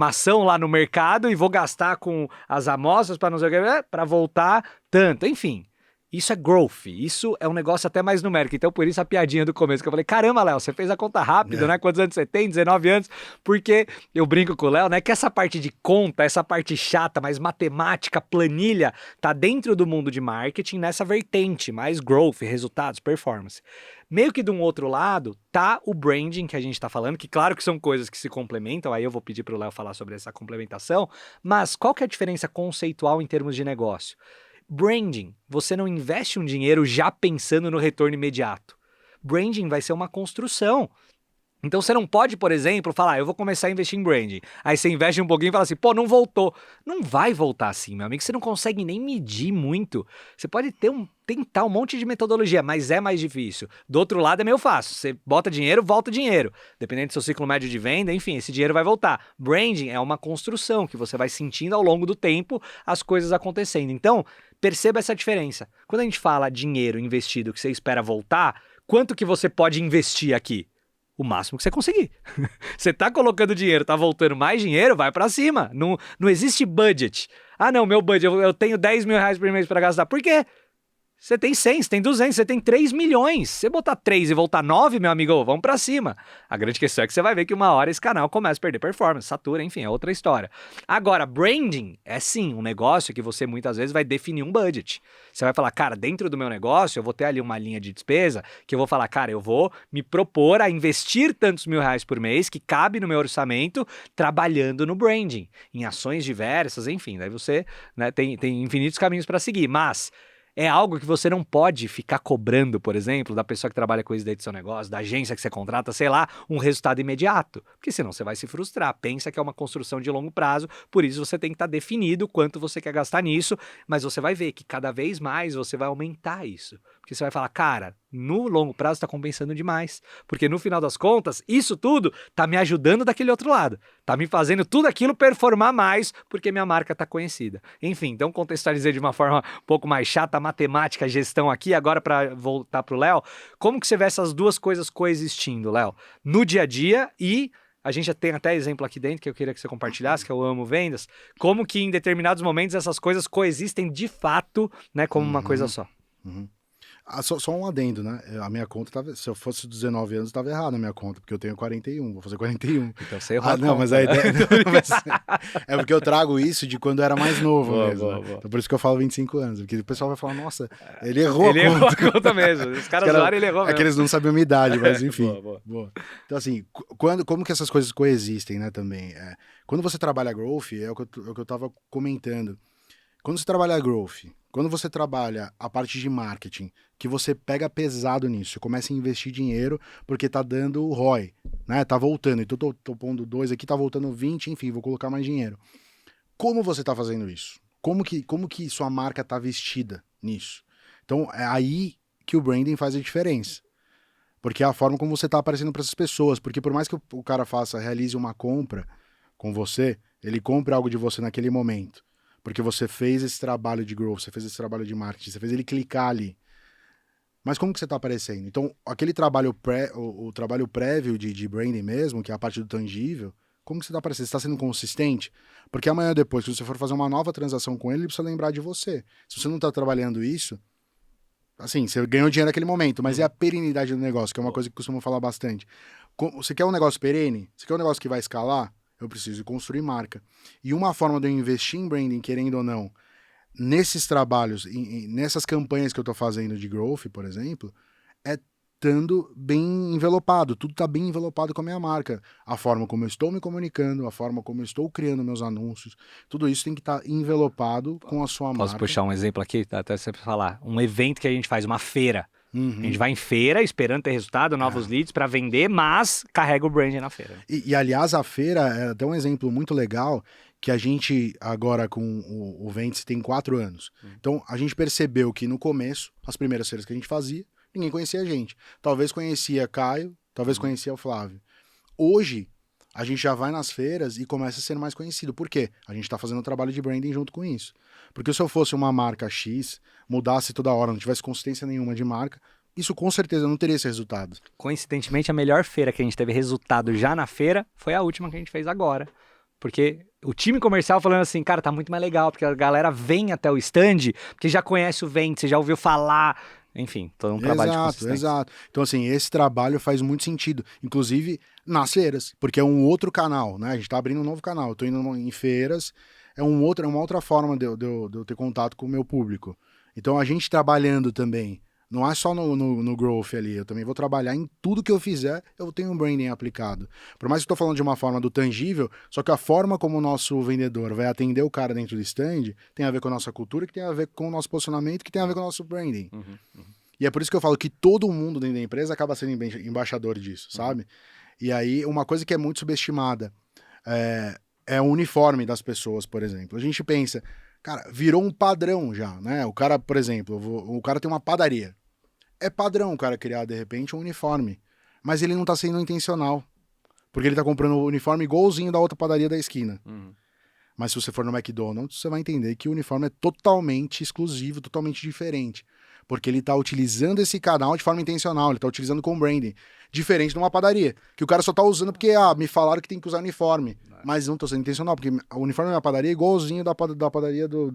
ação lá no mercado e vou gastar com as amostras para não sei o que, para voltar tanto. Enfim. Isso é growth, isso é um negócio até mais numérico. Então, por isso a piadinha do começo, que eu falei, caramba, Léo, você fez a conta rápido, né? Quantos anos você tem? 19 anos. Porque eu brinco com o Léo, né? Que essa parte de conta, essa parte chata, mais matemática, planilha, tá dentro do mundo de marketing, nessa vertente, mais growth, resultados, performance. Meio que de um outro lado, tá o branding que a gente tá falando, que claro que são coisas que se complementam, aí eu vou pedir pro Léo falar sobre essa complementação, mas qual que é a diferença conceitual em termos de negócio? Branding, você não investe um dinheiro já pensando no retorno imediato. Branding vai ser uma construção. Então você não pode, por exemplo, falar, eu vou começar a investir em branding. Aí você investe um pouquinho e fala assim, pô, não voltou. Não vai voltar assim, meu amigo. Você não consegue nem medir muito. Você pode tentar um monte de metodologia, mas é mais difícil. Do outro lado é meio fácil. Você bota dinheiro, volta dinheiro. Dependendo do seu ciclo médio de venda, enfim, esse dinheiro vai voltar. Branding é uma construção que você vai sentindo ao longo do tempo as coisas acontecendo. Então, perceba essa diferença. Quando a gente fala dinheiro investido que você espera voltar, quanto que você pode investir aqui? O máximo que você conseguir. Você tá colocando dinheiro, tá voltando mais dinheiro, vai pra cima. Não existe budget. Ah, não, meu budget, eu tenho R$10.000 por mês pra gastar. Por quê? Você tem 100, você tem 200, você tem 3 milhões. Se você botar 3 e voltar 9, meu amigo, vamos pra cima. A grande questão é que você vai ver que uma hora esse canal começa a perder performance, satura, enfim, é outra história. Agora, branding é sim um negócio que você muitas vezes vai definir um budget. Você vai falar, cara, dentro do meu negócio eu vou ter ali uma linha de despesa que eu vou falar, cara, eu vou me propor a investir tantos R$1.000 por mês que cabe no meu orçamento trabalhando no branding, em ações diversas, enfim. Daí você, né, tem infinitos caminhos para seguir, mas é algo que você não pode ficar cobrando, por exemplo, da pessoa que trabalha com isso dentro do seu negócio, da agência que você contrata, sei lá, um resultado imediato. Porque senão você vai se frustrar. Pensa que é uma construção de longo prazo, por isso você tem que estar definido quanto você quer gastar nisso, mas você vai ver que cada vez mais você vai aumentar isso. Porque você vai falar, cara, no longo prazo está compensando demais. Porque no final das contas, isso tudo tá me ajudando daquele outro lado. Tá me fazendo tudo aquilo performar mais, porque minha marca tá conhecida. Enfim, então contextualizei de uma forma um pouco mais chata, matemática, gestão aqui. Agora para voltar pro Léo, como que você vê essas duas coisas coexistindo, Léo? No dia a dia e... A gente já tem até exemplo aqui dentro que eu queria que você compartilhasse, que eu amo vendas. Como que em determinados momentos essas coisas coexistem de fato, né, como uma coisa só. Só um adendo, né? A minha conta tava. Se eu fosse 19 anos, estava errado a minha conta, porque eu tenho 41, vou fazer 41. Então você errou. Não, mas a ideia. É porque eu trago isso de quando eu era mais novo mesmo. Boa. Então por isso que eu falo 25 anos, porque o pessoal vai falar, nossa, ele errou a conta. Ele errou a conta mesmo. Os caras zoaram, ele errou mesmo. É que eles não sabiam a minha idade, mas enfim. Boa. Então, assim, como que essas coisas coexistem, né, também? Quando você trabalha growth, é o que eu tava comentando. Quando você trabalha growth, quando você trabalha a parte de marketing, que você pega pesado nisso, você começa a investir dinheiro porque tá dando ROI, né? Tá voltando. Então tô pondo 2 aqui, tá voltando 20, enfim, vou colocar mais dinheiro. Como você tá fazendo isso? Como que sua marca tá vestida nisso? Então é aí que o branding faz a diferença. Porque é a forma como você tá aparecendo para essas pessoas. Porque por mais que o cara realize uma compra com você, ele compre algo de você naquele momento. Porque você fez esse trabalho de growth, você fez esse trabalho de marketing, você fez ele clicar ali. Mas como que você está aparecendo? Então, aquele trabalho o trabalho prévio de branding mesmo, que é a parte do tangível, como que você está aparecendo? Você está sendo consistente? Porque amanhã ou depois, se você for fazer uma nova transação com ele precisa lembrar de você. Se você não está trabalhando isso, assim, você ganhou dinheiro naquele momento, mas é a perenidade do negócio, que é uma coisa que costumam falar bastante. Você quer um negócio perene? Você quer um negócio que vai escalar? eu preciso construir marca. E uma forma de eu investir em branding, querendo ou não, nesses trabalhos, nessas campanhas que eu tô fazendo de growth, por exemplo, é estando bem envelopado, tudo tá bem envelopado com a minha marca. A forma como eu estou me comunicando, a forma como eu estou criando meus anúncios, tudo isso tem que estar envelopado com a sua marca. Posso puxar um exemplo aqui? Até você falar. Um evento que a gente faz, uma feira. Uhum. A gente vai em feira esperando ter resultado, novos leads para vender, mas carrega o brand na feira. E, aliás, a feira é até um exemplo muito legal que a gente, agora com o Ventes, tem 4 anos. Então, a gente percebeu que no começo, as primeiras feiras que a gente fazia, ninguém conhecia a gente. Talvez conhecia Caio, talvez conhecia o Flávio. Hoje, a gente já vai nas feiras e começa a ser mais conhecido. Por quê? A gente está fazendo um trabalho de branding junto com isso. Porque se eu fosse uma marca X, mudasse toda hora, não tivesse consistência nenhuma de marca, isso com certeza não teria esse resultado. Coincidentemente, a melhor feira que a gente teve resultado já na feira foi a última que a gente fez agora. Porque o time comercial falando assim, cara, tá muito mais legal, porque a galera vem até o stand, porque já conhece o Ventes, já ouviu falar, enfim, todo um trabalho de consistência. Exato. Então, assim, esse trabalho faz muito sentido, inclusive nas feiras, porque é um outro canal, né? A gente tá abrindo um novo canal, eu tô indo em feiras, é uma outra forma de eu ter contato com o meu público. Então, a gente trabalhando também, não é só no growth ali, eu também vou trabalhar em tudo que eu fizer, eu tenho um branding aplicado. Por mais que eu estou falando de uma forma do tangível, só que a forma como o nosso vendedor vai atender o cara dentro do stand tem a ver com a nossa cultura, que tem a ver com o nosso posicionamento, que tem a ver com o nosso branding. E é por isso que eu falo que todo mundo dentro da empresa acaba sendo embaixador disso, sabe? E aí, uma coisa que é muito subestimada é o uniforme das pessoas, por exemplo. A gente pensa, cara, virou um padrão já, né? O cara, por exemplo, o cara tem uma padaria. É padrão o cara criar, de repente, um uniforme. Mas ele não tá sendo intencional. Porque ele tá comprando o uniforme igualzinho da outra padaria da esquina. Mas se você for no McDonald's, você vai entender que o uniforme é totalmente exclusivo, totalmente diferente. Porque ele tá utilizando esse canal de forma intencional, ele tá utilizando com branding. Diferente de uma padaria, que o cara só tá usando porque, me falaram que tem que usar uniforme. Mas não tô sendo intencional, porque o uniforme da minha padaria é igualzinho da padaria do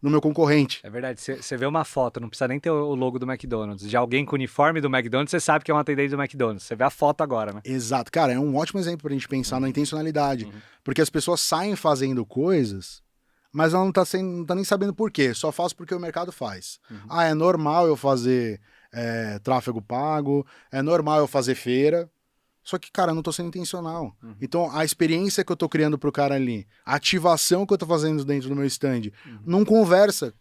meu concorrente. É verdade, você vê uma foto, não precisa nem ter o logo do McDonald's. De alguém com o uniforme do McDonald's, você sabe que é um atendente do McDonald's. Você vê a foto agora, né? Exato. Cara, é um ótimo exemplo pra gente pensar na intencionalidade. Porque as pessoas saem fazendo coisas, mas ela não tá nem sabendo por quê. Só faço porque o mercado faz. É normal eu fazer tráfego pago, é normal eu fazer feira. Só que, cara, eu não tô sendo intencional. Então, a experiência que eu tô criando pro cara ali, a ativação que eu tô fazendo dentro do meu stand, não conversa.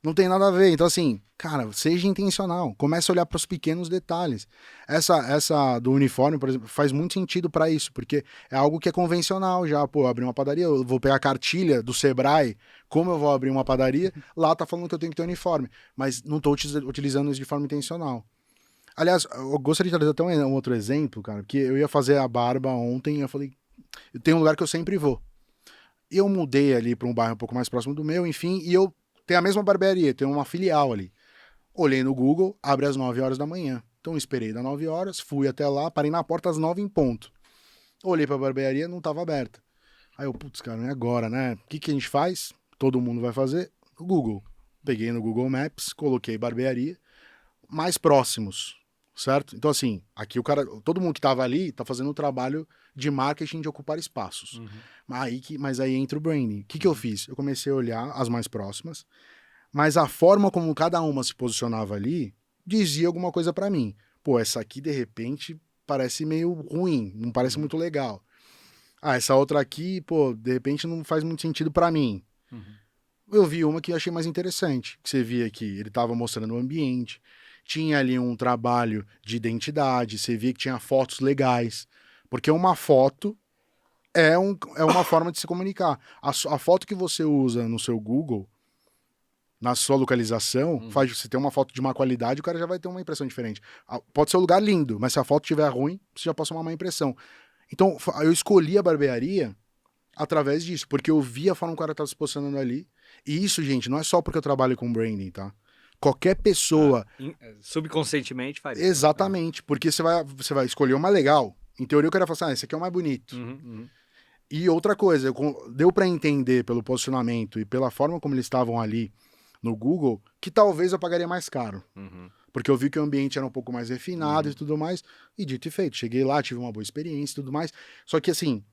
Não tem nada a ver. Então, assim, cara, seja intencional. Comece a olhar para os pequenos detalhes. Essa do uniforme, por exemplo, faz muito sentido para isso, porque é algo que é convencional já. Pô, eu abri uma padaria, eu vou pegar a cartilha do Sebrae, como eu vou abrir uma padaria, lá tá falando que eu tenho que ter uniforme. Mas não tô utilizando isso de forma intencional. Aliás, eu gostaria de trazer até um outro exemplo, cara, que eu ia fazer a barba ontem e eu falei, tem um lugar que eu sempre vou. E eu mudei ali para um bairro um pouco mais próximo do meu, enfim, e eu tenho a mesma barbearia, tenho uma filial ali. Olhei no Google, abre às 9 horas da manhã. Então esperei das 9 horas, fui até lá, parei na porta às 9 em ponto. Olhei pra barbearia, não tava aberta. Aí eu, putz, cara, não é agora, né? O que a gente faz? Todo mundo vai fazer? O Google. Peguei no Google Maps, coloquei barbearia, mais próximos, certo? Então assim, aqui o cara, todo mundo que tava ali tá fazendo um trabalho de marketing de ocupar espaços. Mas aí entra o branding. O que eu fiz? Eu comecei a olhar as mais próximas, mas a forma como cada uma se posicionava ali dizia alguma coisa pra mim. Pô, essa aqui de repente parece meio ruim, não parece muito legal. Essa outra aqui, pô, de repente não faz muito sentido pra mim. Eu vi uma que eu achei mais interessante, que você via que ele tava mostrando o ambiente, tinha ali um trabalho de identidade, você via que tinha fotos legais, porque uma foto é uma forma de se comunicar. A foto que você usa no seu Google, na sua localização, faz você ter uma foto de má qualidade, o cara já vai ter uma impressão diferente. Pode ser um lugar lindo, mas se a foto estiver ruim, você já passa uma má impressão. Então, eu escolhi a barbearia através disso, porque eu vi a forma que o cara tá se posicionando ali. E isso, gente, não é só porque eu trabalho com branding, tá? Qualquer pessoa... subconscientemente faz isso. Exatamente, porque você vai escolher uma legal. Em teoria, o cara fala assim, esse aqui é o mais bonito. E outra coisa, deu pra entender pelo posicionamento e pela forma como eles estavam ali no Google, que talvez eu pagaria mais caro. Porque eu vi que o ambiente era um pouco mais refinado e tudo mais. E dito e feito, cheguei lá, tive uma boa experiência e tudo mais. Só que assim,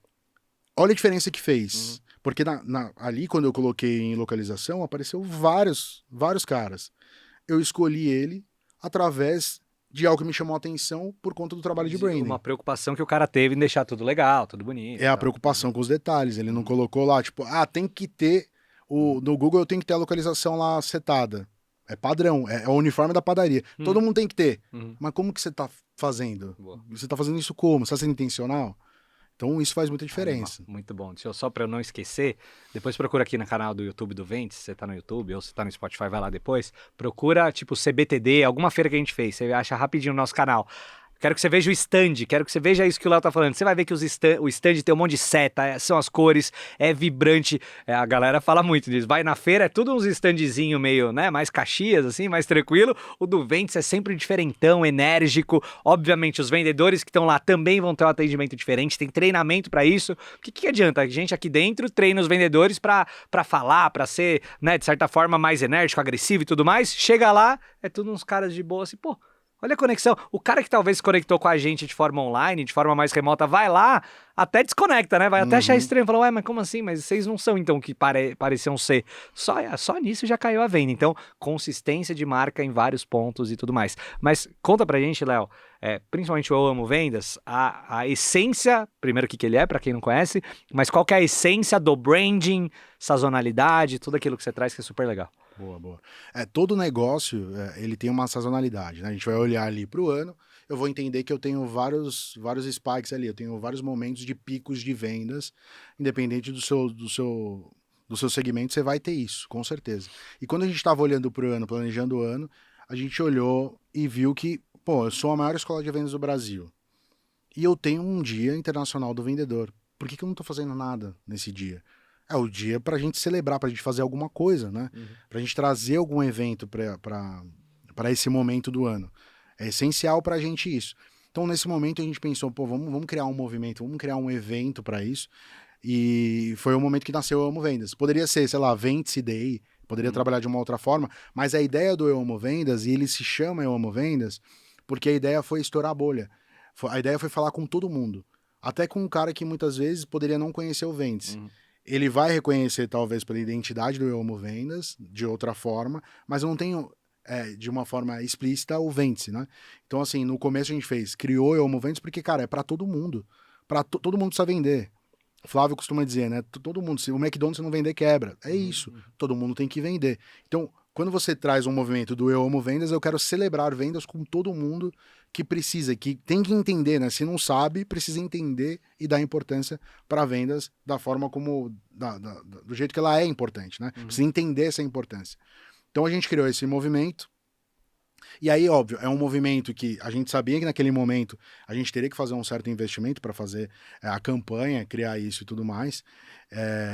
olha a diferença que fez. Porque ali, quando eu coloquei em localização, apareceu vários caras. Eu escolhi ele através de algo que me chamou a atenção por conta do trabalho de branding. Uma preocupação que o cara teve em deixar tudo legal, tudo bonito. É a preocupação com os detalhes. Ele não colocou lá, tipo, tem que ter... No Google eu tenho que ter a localização lá setada. É padrão, é o uniforme da padaria. Todo mundo tem que ter. Mas como que você tá fazendo? Boa. Você tá fazendo isso como? Você tá sendo intencional? Então isso faz muita diferença. Muito bom. Só para eu não esquecer, depois procura aqui no canal do YouTube do Ventes, se você tá no YouTube ou se tá no Spotify, vai lá depois. Procura, tipo, CBTD, alguma feira que a gente fez. Você acha rapidinho no nosso canal. Quero que você veja o stand, quero que você veja isso que o Léo tá falando. Você vai ver que o stand tem um monte de seta, são as cores, é vibrante. A galera fala muito disso. Vai na feira, é tudo uns standzinho meio, né, mais Caxias, assim, mais tranquilo. O do Ventes é sempre diferentão, enérgico. Obviamente, os vendedores que estão lá também vão ter um atendimento diferente, tem treinamento pra isso. O que adianta? A gente aqui dentro treina os vendedores pra falar, pra ser, né, de certa forma, mais enérgico, agressivo e tudo mais. Chega lá, é tudo uns caras de boa, assim, pô. Olha a conexão. O cara que talvez se conectou com a gente de forma online, de forma mais remota, vai lá, até desconecta, né? Vai até achar estranho. Fala, ué, mas como assim? Mas vocês não são, então, o que pareciam ser. Só nisso já caiu a venda. Então, consistência de marca em vários pontos e tudo mais. Mas conta pra gente, Léo, principalmente o Eu Amo Vendas, a essência, primeiro o que ele é, pra quem não conhece, mas qual que é a essência do branding, sazonalidade, tudo aquilo que você traz que é super legal. Boa. Todo negócio, ele tem uma sazonalidade, né? A gente vai olhar ali para o ano, eu vou entender que eu tenho vários spikes ali, eu tenho vários momentos de picos de vendas, independente do seu segmento, você vai ter isso, com certeza. E quando a gente estava olhando para o ano, planejando o ano, a gente olhou e viu que, eu sou a maior escola de vendas do Brasil. E eu tenho um dia internacional do vendedor. Por que eu não estou fazendo nada nesse dia? É o dia pra gente celebrar, pra gente fazer alguma coisa, né? Pra gente trazer algum evento pra esse momento do ano. É essencial pra gente isso. Então, nesse momento, a gente pensou, vamos criar um movimento, vamos criar um evento pra isso. E foi o momento que nasceu o Eu Amo Vendas. Poderia ser, sei lá, Vence Day, poderia trabalhar de uma outra forma, mas a ideia do Eu Amo Vendas, e ele se chama Eu Amo Vendas, porque a ideia foi estourar a bolha. A ideia foi falar com todo mundo. Até com um cara que muitas vezes poderia não conhecer o Vence. Ele vai reconhecer, talvez, pela identidade do Eu Amo Vendas, de outra forma, mas eu não tenho, de uma forma explícita, o Vence, né? Então, assim, no começo a gente criou Eu Amo Vendas, porque, cara, é pra todo mundo. Todo mundo precisa vender. Flávio costuma dizer, né? Todo mundo, se o McDonald's não vender, quebra. É isso. Todo mundo tem que vender. Então, quando você traz um movimento do Eu Amo Vendas, eu quero celebrar vendas com todo mundo que precisa, que tem que entender, né? Se não sabe, precisa entender e dar importância para vendas da forma como, do jeito que ela é importante, né? Precisa entender essa importância. Então a gente criou esse movimento. E aí, óbvio, é um movimento que a gente sabia que naquele momento a gente teria que fazer um certo investimento para fazer a campanha, criar isso e tudo mais.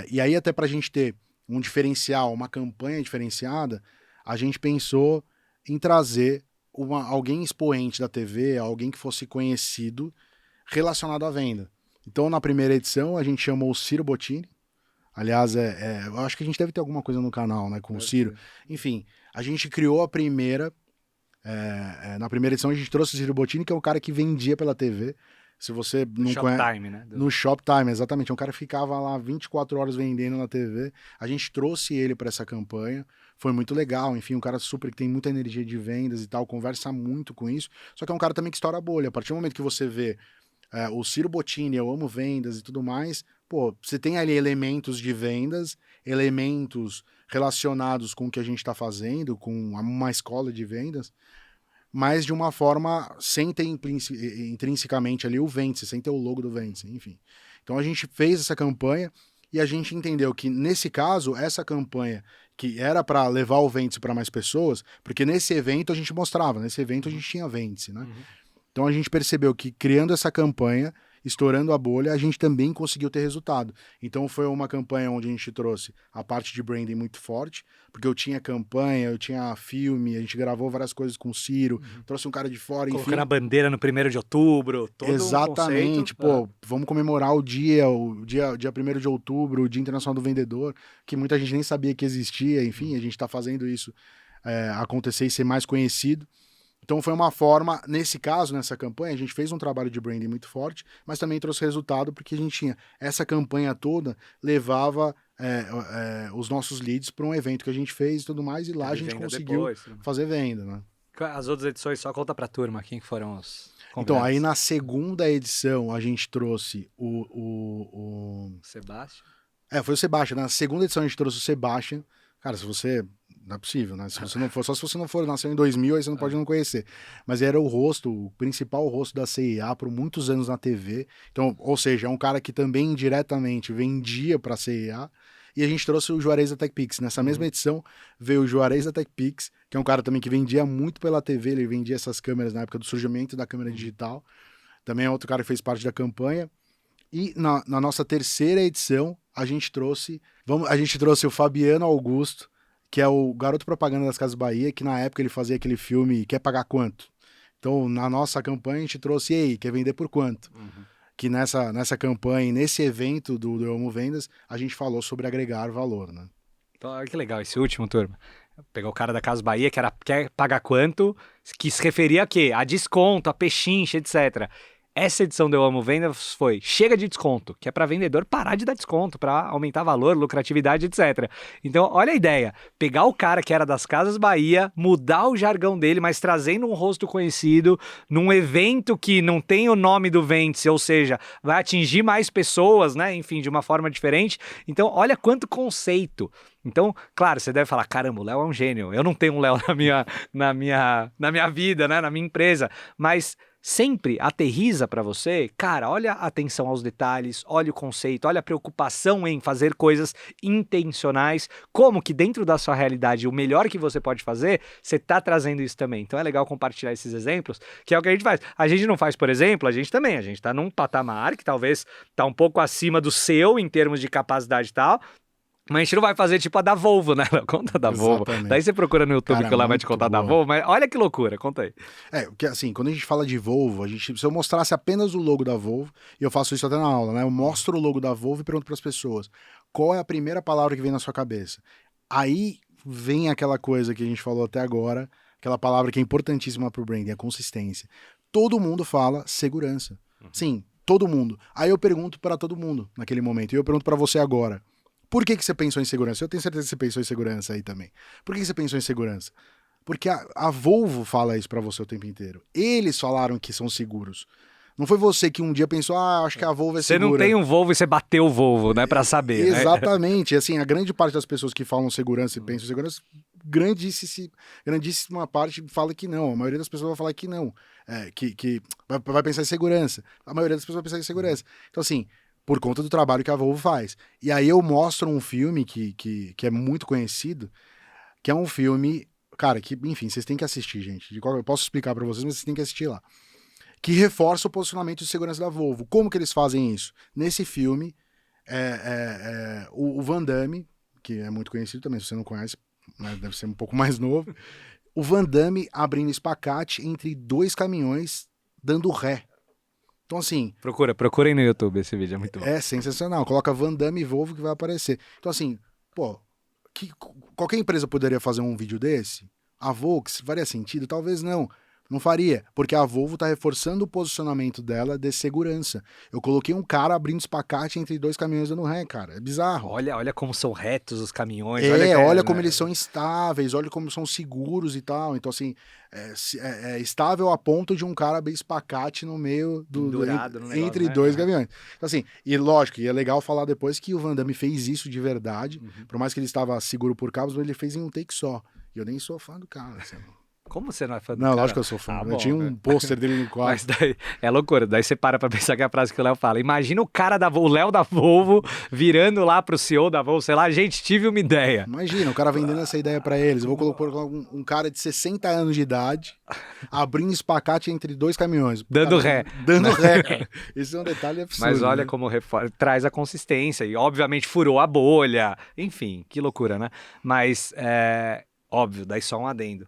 E aí, até para a gente ter um diferencial, uma campanha diferenciada, a gente pensou em trazer alguém expoente da TV, alguém que fosse conhecido relacionado à venda. Então, na primeira edição, a gente chamou o Ciro Bottini. Aliás, eu acho que a gente deve ter alguma coisa no canal, né, com o Ciro. Enfim, a gente criou a primeira... na primeira edição, a gente trouxe o Ciro Bottini, que é um cara que vendia pela TV. Se você não conhece... Shoptime, né? No Shoptime, exatamente. É um cara que ficava lá 24 horas vendendo na TV. A gente trouxe ele para essa campanha. Foi muito legal. Enfim, um cara super que tem muita energia de vendas e tal, conversa muito com isso. Só que é um cara também que estoura a bolha. A partir do momento que você vê o Ciro Bottini, Eu Amo Vendas e tudo mais, você tem ali elementos de vendas, elementos relacionados com o que a gente está fazendo, com uma escola de vendas, mas de uma forma sem ter intrinsecamente ali o Vence, sem ter o logo do Vence, enfim. Então a gente fez essa campanha e a gente entendeu que, nesse caso, essa campanha que era para levar o Vence para mais pessoas, porque nesse evento a gente mostrava, nesse evento a gente tinha Vence, né? Então a gente percebeu que, criando essa campanha, estourando a bolha, a gente também conseguiu ter resultado. Então foi uma campanha onde a gente trouxe a parte de branding muito forte, porque eu tinha campanha, eu tinha filme, a gente gravou várias coisas com o Ciro, trouxe um cara de fora, enfim. Colocando a bandeira no 1º de outubro, todo exatamente, vamos comemorar o dia 1º de outubro, o Dia Internacional do Vendedor, que muita gente nem sabia que existia, enfim, a gente está fazendo isso acontecer e ser mais conhecido. Então foi uma forma, nesse caso, nessa campanha, a gente fez um trabalho de branding muito forte, mas também trouxe resultado porque a gente tinha essa campanha toda, levava os nossos leads para um evento que a gente fez e tudo mais, e lá a gente conseguiu fazer venda, né? As outras edições, só conta pra turma quem foram os convidados. Então, aí na segunda edição a gente trouxe Sebastião? Foi o Sebastião. Na segunda edição a gente trouxe o Sebastião. Cara, se você... Não é possível, né? Se você não for, só se você não for, nasceu em 2000, aí você não pode não conhecer. Mas era o principal rosto da CIA por muitos anos na TV. Então, ou seja, é um cara que também indiretamente vendia pra CIA. E a gente trouxe o Juarez da TechPix. Nessa mesma edição veio o Juarez da TechPix, que é um cara também que vendia muito pela TV, ele vendia essas câmeras na época do surgimento da câmera digital. Também é outro cara que fez parte da campanha. E na nossa terceira edição, a gente trouxe o Fabiano Augusto, que é o garoto propaganda das Casas Bahia, que na época ele fazia aquele filme Quer Pagar Quanto? Então, na nossa campanha, a gente trouxe, e aí, quer vender por quanto? Que nessa campanha, nesse evento do Eu Amo Vendas, a gente falou sobre agregar valor, né? Então, olha que legal, esse último, turma. Pegou o cara da Casas Bahia, que era quer pagar quanto, que se referia a quê? A desconto, a pechincha, etc. Essa edição do Eu Amo Vendas foi chega de desconto, que é para vendedor parar de dar desconto, para aumentar valor, lucratividade, etc. Então, olha a ideia, pegar o cara que era das Casas Bahia, mudar o jargão dele, mas trazendo um rosto conhecido, num evento que não tem o nome do Ventse, ou seja, vai atingir mais pessoas, né? Enfim, de uma forma diferente. Então, olha quanto conceito. Então, claro, você deve falar, caramba, o Léo é um gênio. Eu não tenho um Léo na minha vida, né? Na minha empresa, mas... sempre aterriza para você, cara, olha a atenção aos detalhes, olha o conceito, olha a preocupação em fazer coisas intencionais, como que dentro da sua realidade o melhor que você pode fazer, você tá trazendo isso também. Então é legal compartilhar esses exemplos, que é o que a gente faz. A gente não faz, por exemplo, a gente tá num patamar que talvez tá um pouco acima do seu em termos de capacidade e tal, mas a gente não vai fazer tipo a da Volvo, né? Conta da Volvo. Daí você procura no YouTube, cara, que lá vai te contar da Volvo, mas olha que loucura, conta aí. Porque assim, quando a gente fala de Volvo, se eu mostrasse apenas o logo da Volvo, e eu faço isso até na aula, né? Eu mostro o logo da Volvo e pergunto para as pessoas, qual é a primeira palavra que vem na sua cabeça? Aí vem aquela coisa que a gente falou até agora, aquela palavra que é importantíssima para o branding, a consistência. Todo mundo fala segurança. Sim, todo mundo. Aí eu pergunto para todo mundo naquele momento, e eu pergunto para você agora, por que você pensou em segurança? Eu tenho certeza que você pensou em segurança aí também. Por que você pensou em segurança? Porque a Volvo fala isso pra você o tempo inteiro. Eles falaram que são seguros. Não foi você que um dia pensou, acho que a Volvo é segura. Você não tem um Volvo e você bateu o Volvo, né, pra saber. Exatamente. Assim, a grande parte das pessoas que falam segurança e pensam em segurança, grandíssima parte fala que não. A maioria das pessoas vai falar que não. Que vai pensar em segurança. A maioria das pessoas vai pensar em segurança. Então, assim... por conta do trabalho que a Volvo faz. E aí eu mostro um filme que é muito conhecido, que é um filme, cara, que, enfim, vocês têm que assistir, gente. Eu posso explicar para vocês, mas vocês têm que assistir lá. Que reforça o posicionamento de segurança da Volvo. Como que eles fazem isso? Nesse filme, o Van Damme, que é muito conhecido também, se você não conhece, né, deve ser um pouco mais novo, o Van Damme abrindo espacate entre dois caminhões, dando ré. Então, assim... Procurem no YouTube esse vídeo, é muito bom. É sensacional. Coloca Van Damme e Volvo que vai aparecer. Então, assim, qualquer empresa poderia fazer um vídeo desse? A Volks faria sentido? Talvez não. Não faria, porque a Volvo está reforçando o posicionamento dela de segurança. Eu coloquei um cara abrindo espacate entre dois caminhões dando ré, cara. É bizarro. Olha como são retos os caminhões. Olha como eles são estáveis, olha como são seguros e tal. Então, assim, é estável a ponto de um cara abrir espacate no meio entre dois caminhões. Então, assim, e lógico, e é legal falar depois que o Van Damme fez isso de verdade. Por mais que ele estava seguro por cabos, mas ele fez em um take só. E eu nem sou fã do cara, assim. Como você não é fã do cara? Não, lógico que eu sou fã. Eu tinha um pôster dele no quarto. Mas daí, é loucura. Daí você para pra pensar que é a frase que o Léo fala. Imagina o Léo da Volvo virando lá pro CEO da Volvo, sei lá, gente, tive uma ideia. Imagina, o cara vendendo essa ideia pra eles. Eu vou colocar um cara de 60 anos de idade abrindo espacate entre dois caminhões. Dando ré. Dando ré, cara. Esse é um detalhe absurdo. Mas olha, né, como traz a consistência. E obviamente furou a bolha. Enfim, que loucura, né? Mas, óbvio, daí só um adendo.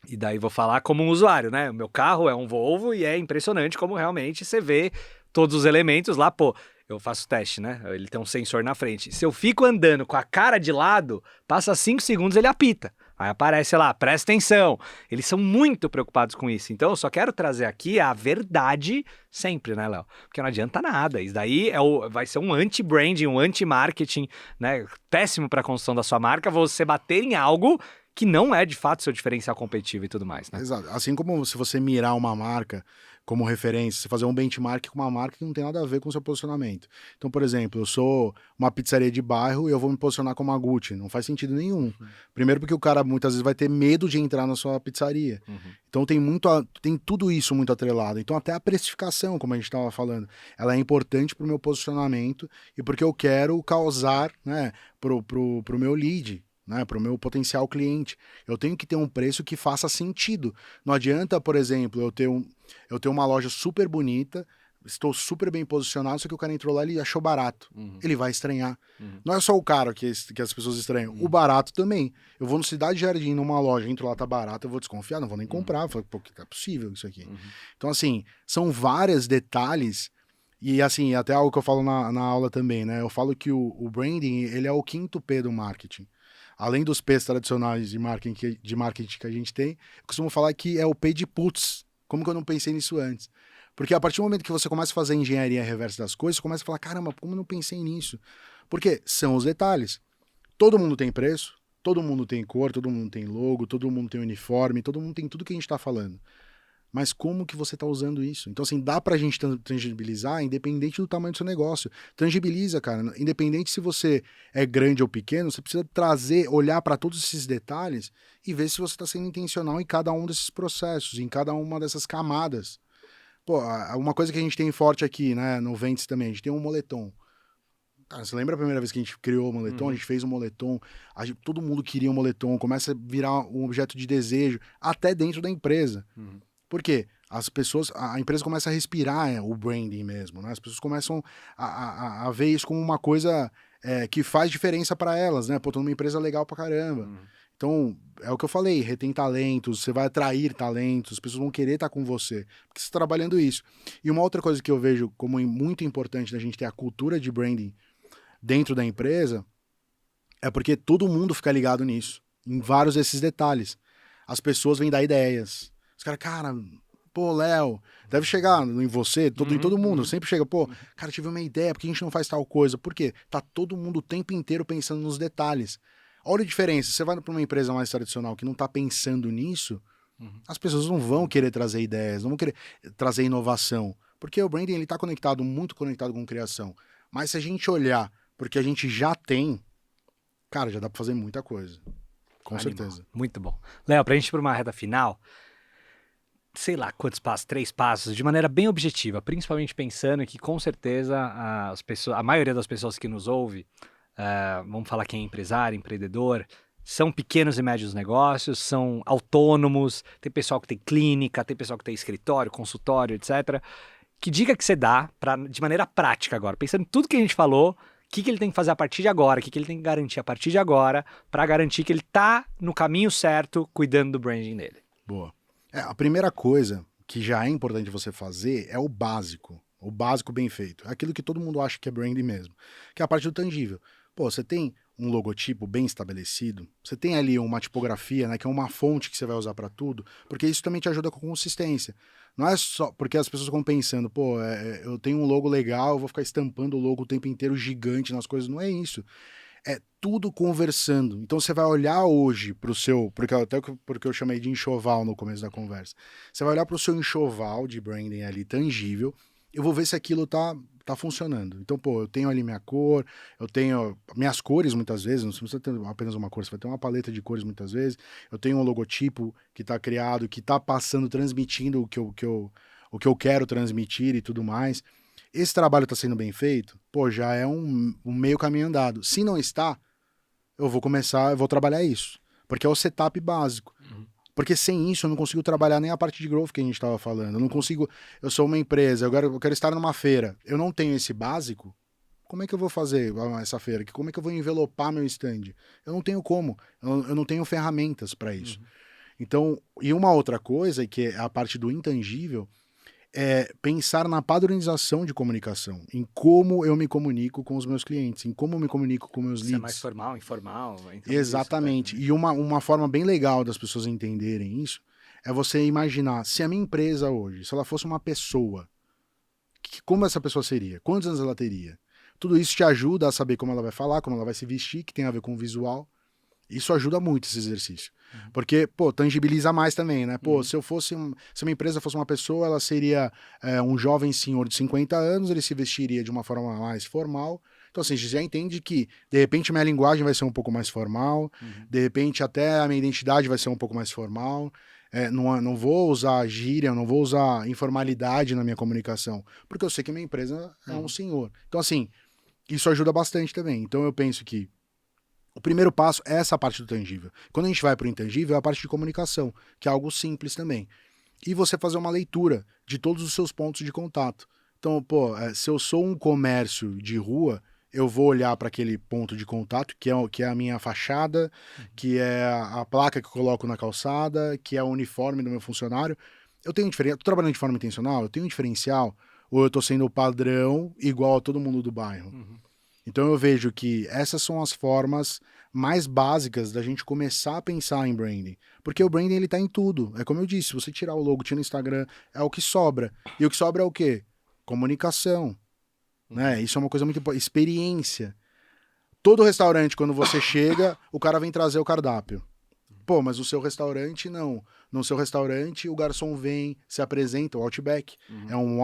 E daí vou falar como um usuário, né? O meu carro é um Volvo e é impressionante como realmente você vê todos os elementos lá. Pô, eu faço teste, né? Ele tem um sensor na frente. Se eu fico andando com a cara de lado, passa 5 segundos ele apita. Aí aparece lá, presta atenção. Eles são muito preocupados com isso. Então eu só quero trazer aqui a verdade sempre, né, Léo? Porque não adianta nada. Isso daí vai ser um anti-branding, um anti-marketing, né? Péssimo para a construção da sua marca você bater em algo que não é de fato seu diferencial competitivo e tudo mais, né? Exato. Assim como se você mirar uma marca como referência, você fazer um benchmark com uma marca que não tem nada a ver com o seu posicionamento. Então, por exemplo, eu sou uma pizzaria de bairro e eu vou me posicionar como a Gucci. Não faz sentido nenhum. Primeiro porque o cara muitas vezes vai ter medo de entrar na sua pizzaria. Então tem tudo isso muito atrelado. Então até a precificação, como a gente estava falando, ela é importante para o meu posicionamento e porque eu quero causar, né, pro meu lead, né, para o meu potencial cliente. Eu tenho que ter um preço que faça sentido. Não adianta, por exemplo, eu ter uma loja super bonita, estou super bem posicionado, só que o cara entrou lá e ele achou barato. Ele vai estranhar. Não é só o cara que as pessoas estranham, o barato também. Eu vou no Cidade Jardim, numa loja, entro lá, tá barato, eu vou desconfiar, não vou nem comprar. Eu falo, pô, que é possível isso aqui. Então, assim, são vários detalhes. E assim, até algo que eu falo na aula também, né? Eu falo que o branding, ele é o quinto P do marketing. Além dos P's tradicionais de marketing que a gente tem, eu costumo falar que é o P de putz. Como que eu não pensei nisso antes? Porque a partir do momento que você começa a fazer a engenharia reversa das coisas, você começa a falar, caramba, como eu não pensei nisso? Porque são os detalhes. Todo mundo tem preço, todo mundo tem cor, todo mundo tem logo, todo mundo tem uniforme, todo mundo tem tudo que a gente está falando. Mas como que você está usando isso? Então, assim, dá pra gente tangibilizar independente do tamanho do seu negócio. Tangibiliza, cara. Independente se você é grande ou pequeno, você precisa olhar para todos esses detalhes e ver se você está sendo intencional em cada um desses processos, em cada uma dessas camadas. Pô, uma coisa que a gente tem forte aqui, né, no Ventes também, a gente tem um moletom. Cara, você lembra a primeira vez que a gente criou o moletom? A gente fez um moletom, todo mundo queria um moletom, começa a virar um objeto de desejo, até dentro da empresa. Por quê? A empresa começa a respirar o branding mesmo, né? As pessoas começam a ver isso como uma coisa que faz diferença para elas, né? Pô, tô numa empresa legal pra caramba. Então, é o que eu falei, retém talentos, você vai atrair talentos, as pessoas vão querer estar com você, porque você está trabalhando isso. E uma outra coisa que eu vejo como muito importante da gente ter a cultura de branding dentro da empresa é porque todo mundo fica ligado nisso, em vários desses detalhes. As pessoas vêm dar ideias. Os caras, cara, pô, Léo, deve chegar em você, em todo mundo, sempre chega, pô, cara, tive uma ideia, por que a gente não faz tal coisa? Por quê? Tá todo mundo o tempo inteiro pensando nos detalhes. Olha a diferença, você vai para uma empresa mais tradicional que não tá pensando nisso, as pessoas não vão querer trazer ideias, não vão querer trazer inovação, porque o branding, ele tá conectado, muito conectado com criação. Mas se a gente olhar porque a gente já tem, cara, já dá pra fazer muita coisa. Com certeza. Muito bom. Léo, pra gente ir pra uma reta final, sei lá quantos passos, 3 passos, de maneira bem objetiva, principalmente pensando que com certeza a maioria das pessoas que nos ouve, vamos falar quem é empresário, empreendedor, são pequenos e médios negócios, são autônomos, tem pessoal que tem clínica, tem pessoal que tem escritório, consultório, etc. Que dica que você dá de maneira prática agora, pensando em tudo que a gente falou, o que ele tem que fazer a partir de agora, o que ele tem que garantir a partir de agora para garantir que ele tá no caminho certo, cuidando do branding dele? Boa. A primeira coisa que já é importante você fazer é o básico bem feito. É aquilo que todo mundo acha que é branding mesmo, que é a parte do tangível. Pô, você tem um logotipo bem estabelecido, você tem ali uma tipografia, né, que é uma fonte que você vai usar para tudo, porque isso também te ajuda com consistência. Não é só porque as pessoas ficam pensando, pô, eu tenho um logo legal, eu vou ficar estampando o logo o tempo inteiro gigante nas coisas. Não é isso. É tudo conversando. Então você vai olhar hoje pro seu, porque eu chamei de enxoval no começo da conversa. Você vai olhar pro seu enxoval de branding ali tangível, eu vou ver se aquilo tá funcionando. Então, pô, eu tenho ali minha cor, eu tenho minhas cores muitas vezes, não precisa ter apenas uma cor, você vai ter uma paleta de cores muitas vezes. Eu tenho um logotipo que tá criado, que tá passando, transmitindo o que eu quero transmitir e tudo mais. Esse trabalho está sendo bem feito, pô, já é um meio caminho andado. Se não está, eu vou trabalhar isso, porque é o setup básico. Porque sem isso eu não consigo trabalhar nem a parte de growth que a gente estava falando. Eu sou uma empresa, eu quero estar numa feira. Eu não tenho esse básico, como é que eu vou fazer essa feira? Como é que eu vou envelopar meu stand? Eu não tenho como, eu não tenho ferramentas para isso. Então, e uma outra coisa, que é a parte do intangível, é pensar na padronização de comunicação, em como eu me comunico com os meus clientes, em como eu me comunico com meus Isso é mais leads. formal, informal. Exatamente. E uma forma bem legal das pessoas entenderem isso é você imaginar, se a minha empresa hoje, se ela fosse uma pessoa, como essa pessoa seria? Quantos anos ela teria? Tudo isso te ajuda a saber como ela vai falar, como ela vai se vestir, que tem a ver com o visual. Isso ajuda muito esse exercício. Porque, pô, tangibiliza mais também, né? Pô, se uma empresa fosse uma pessoa, ela seria um jovem senhor de 50 anos, ele se vestiria de uma forma mais formal. Então, assim, você já entende que, de repente, minha linguagem vai ser um pouco mais formal, de repente, até a minha identidade vai ser um pouco mais formal. Não vou usar gíria, não vou usar informalidade na minha comunicação, porque eu sei que minha empresa é um senhor. Então, assim, isso ajuda bastante também. Então, eu penso que o primeiro passo é essa parte do tangível. Quando a gente vai para o intangível, é a parte de comunicação, que é algo simples também. E você fazer uma leitura de todos os seus pontos de contato. Então, pô, se eu sou um comércio de rua, eu vou olhar para aquele ponto de contato, que é a minha fachada, que é a placa que eu coloco na calçada, que é o uniforme do meu funcionário. Eu tenho tô trabalhando de forma intencional, eu tenho um diferencial, ou eu estou sendo o padrão igual a todo mundo do bairro. Então eu vejo que essas são as formas mais básicas da gente começar a pensar em branding. Porque o branding ele tá em tudo. É como eu disse, se você tirar o logo, tira no Instagram, é o que sobra. E o que sobra é o quê? Comunicação. Né? Isso é uma coisa muito importante. Experiência. Todo restaurante, quando você chega, o cara vem trazer o cardápio. Pô, mas o seu restaurante não. No seu restaurante, o garçom vem, se apresenta, o Outback. Uma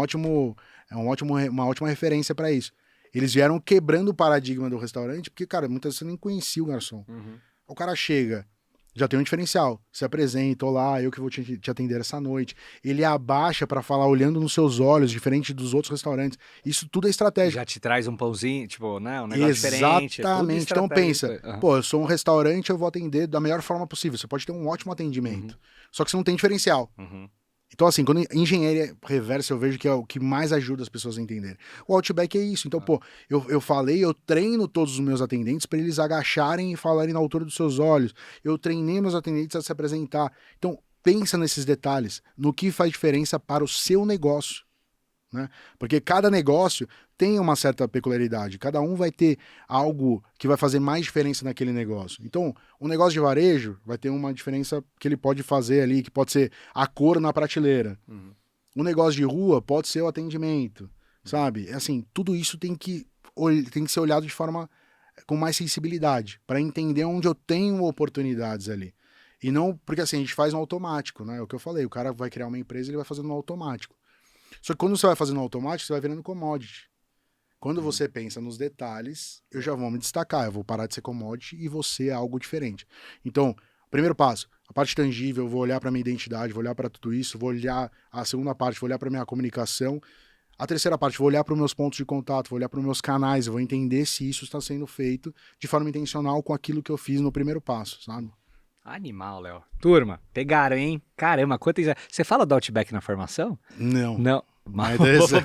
ótima referência para isso. Eles vieram quebrando o paradigma do restaurante, porque, cara, muitas vezes você nem conhecia o garçom. O cara chega, já tem um diferencial, se apresenta, olá, eu que vou te atender essa noite. Ele abaixa para falar olhando nos seus olhos, diferente dos outros restaurantes. Isso tudo é estratégico. Já te traz um pãozinho, tipo, né, um negócio diferente. Exatamente. Então pensa, pô, eu sou um restaurante, eu vou atender da melhor forma possível. Você pode ter um ótimo atendimento, só que você não tem diferencial. Então, assim, quando engenharia reversa, eu vejo que é o que mais ajuda as pessoas a entenderem. O Outback é isso. Então, pô, eu treino todos os meus atendentes para eles agacharem e falarem na altura dos seus olhos. Eu treinei meus atendentes a se apresentar. Então, pensa nesses detalhes, no que faz diferença para o seu negócio. Né? Porque cada negócio tem uma certa peculiaridade, cada um vai ter algo que vai fazer mais diferença naquele negócio. Então, um negócio de varejo vai ter uma diferença que ele pode fazer ali, que pode ser a cor na prateleira. Um negócio de rua pode ser o atendimento, sabe? Assim, tudo isso tem que ser olhado de forma com mais sensibilidade, para entender onde eu tenho oportunidades ali. E não, porque assim, a gente faz no automático, né? É o que eu falei, o cara vai criar uma empresa, ele vai fazendo no automático. Só que quando você vai fazendo automático, você vai virando commodity. Quando você pensa nos detalhes, eu já vou me destacar, eu vou parar de ser commodity e vou ser algo diferente. Então, primeiro passo, a parte tangível, eu vou olhar para minha identidade, vou olhar para tudo isso, vou olhar a segunda parte, vou olhar para minha comunicação. A terceira parte, vou olhar para os meus pontos de contato, vou olhar para os meus canais, eu vou entender se isso está sendo feito de forma intencional com aquilo que eu fiz no primeiro passo, sabe? Animal, Léo. Turma, pegaram, hein? Caramba, quantas... Você fala do Outback na formação? Não. Não. Mas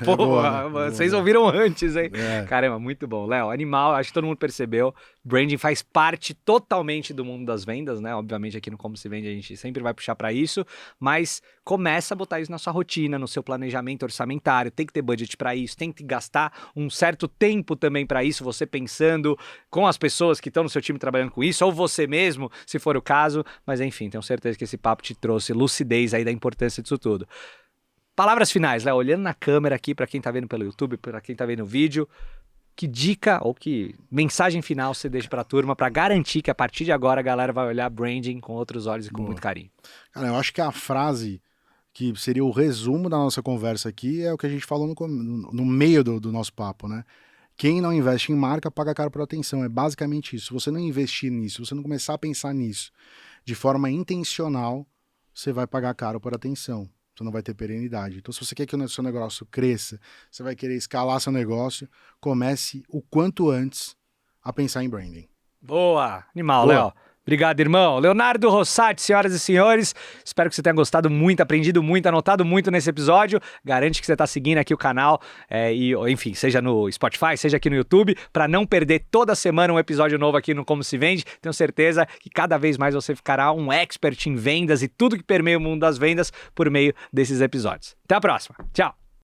Pô, boa, né? Vocês ouviram antes, hein? É. Caramba, muito bom. Léo, animal, acho que todo mundo percebeu. Branding faz parte totalmente do mundo das vendas, né? Obviamente aqui no Como Se Vende a gente sempre vai puxar para isso, mas começa a botar isso na sua rotina, no seu planejamento orçamentário, tem que ter budget para isso, tem que gastar um certo tempo também para isso, você pensando com as pessoas que estão no seu time trabalhando com isso, ou você mesmo, se for o caso, mas enfim, tenho certeza que esse papo te trouxe lucidez aí da importância disso tudo. Palavras finais, Léo, olhando na câmera aqui para quem tá vendo pelo YouTube, para quem tá vendo o vídeo, que dica ou que mensagem final você deixa para a turma para garantir que a partir de agora a galera vai olhar branding com outros olhos e com muito carinho? Cara, eu acho que a frase que seria o resumo da nossa conversa aqui é o que a gente falou no meio do nosso papo, né? Quem não investe em marca paga caro por atenção. É basicamente isso. Se você não investir nisso, se você não começar a pensar nisso de forma intencional, você vai pagar caro por atenção. Você não vai ter perenidade. Então, se você quer que o seu negócio cresça, você vai querer escalar seu negócio, comece o quanto antes a pensar em branding. Boa! Animal, Boa. Léo. Obrigado, irmão. Leonardo Rossati, senhoras e senhores, espero que você tenha gostado muito, aprendido muito, anotado muito nesse episódio. Garante que você está seguindo aqui o canal, enfim, seja no Spotify, seja aqui no YouTube, para não perder toda semana um episódio novo aqui no Como Se Vende. Tenho certeza que cada vez mais você ficará um expert em vendas e tudo que permeia o mundo das vendas por meio desses episódios. Até a próxima. Tchau.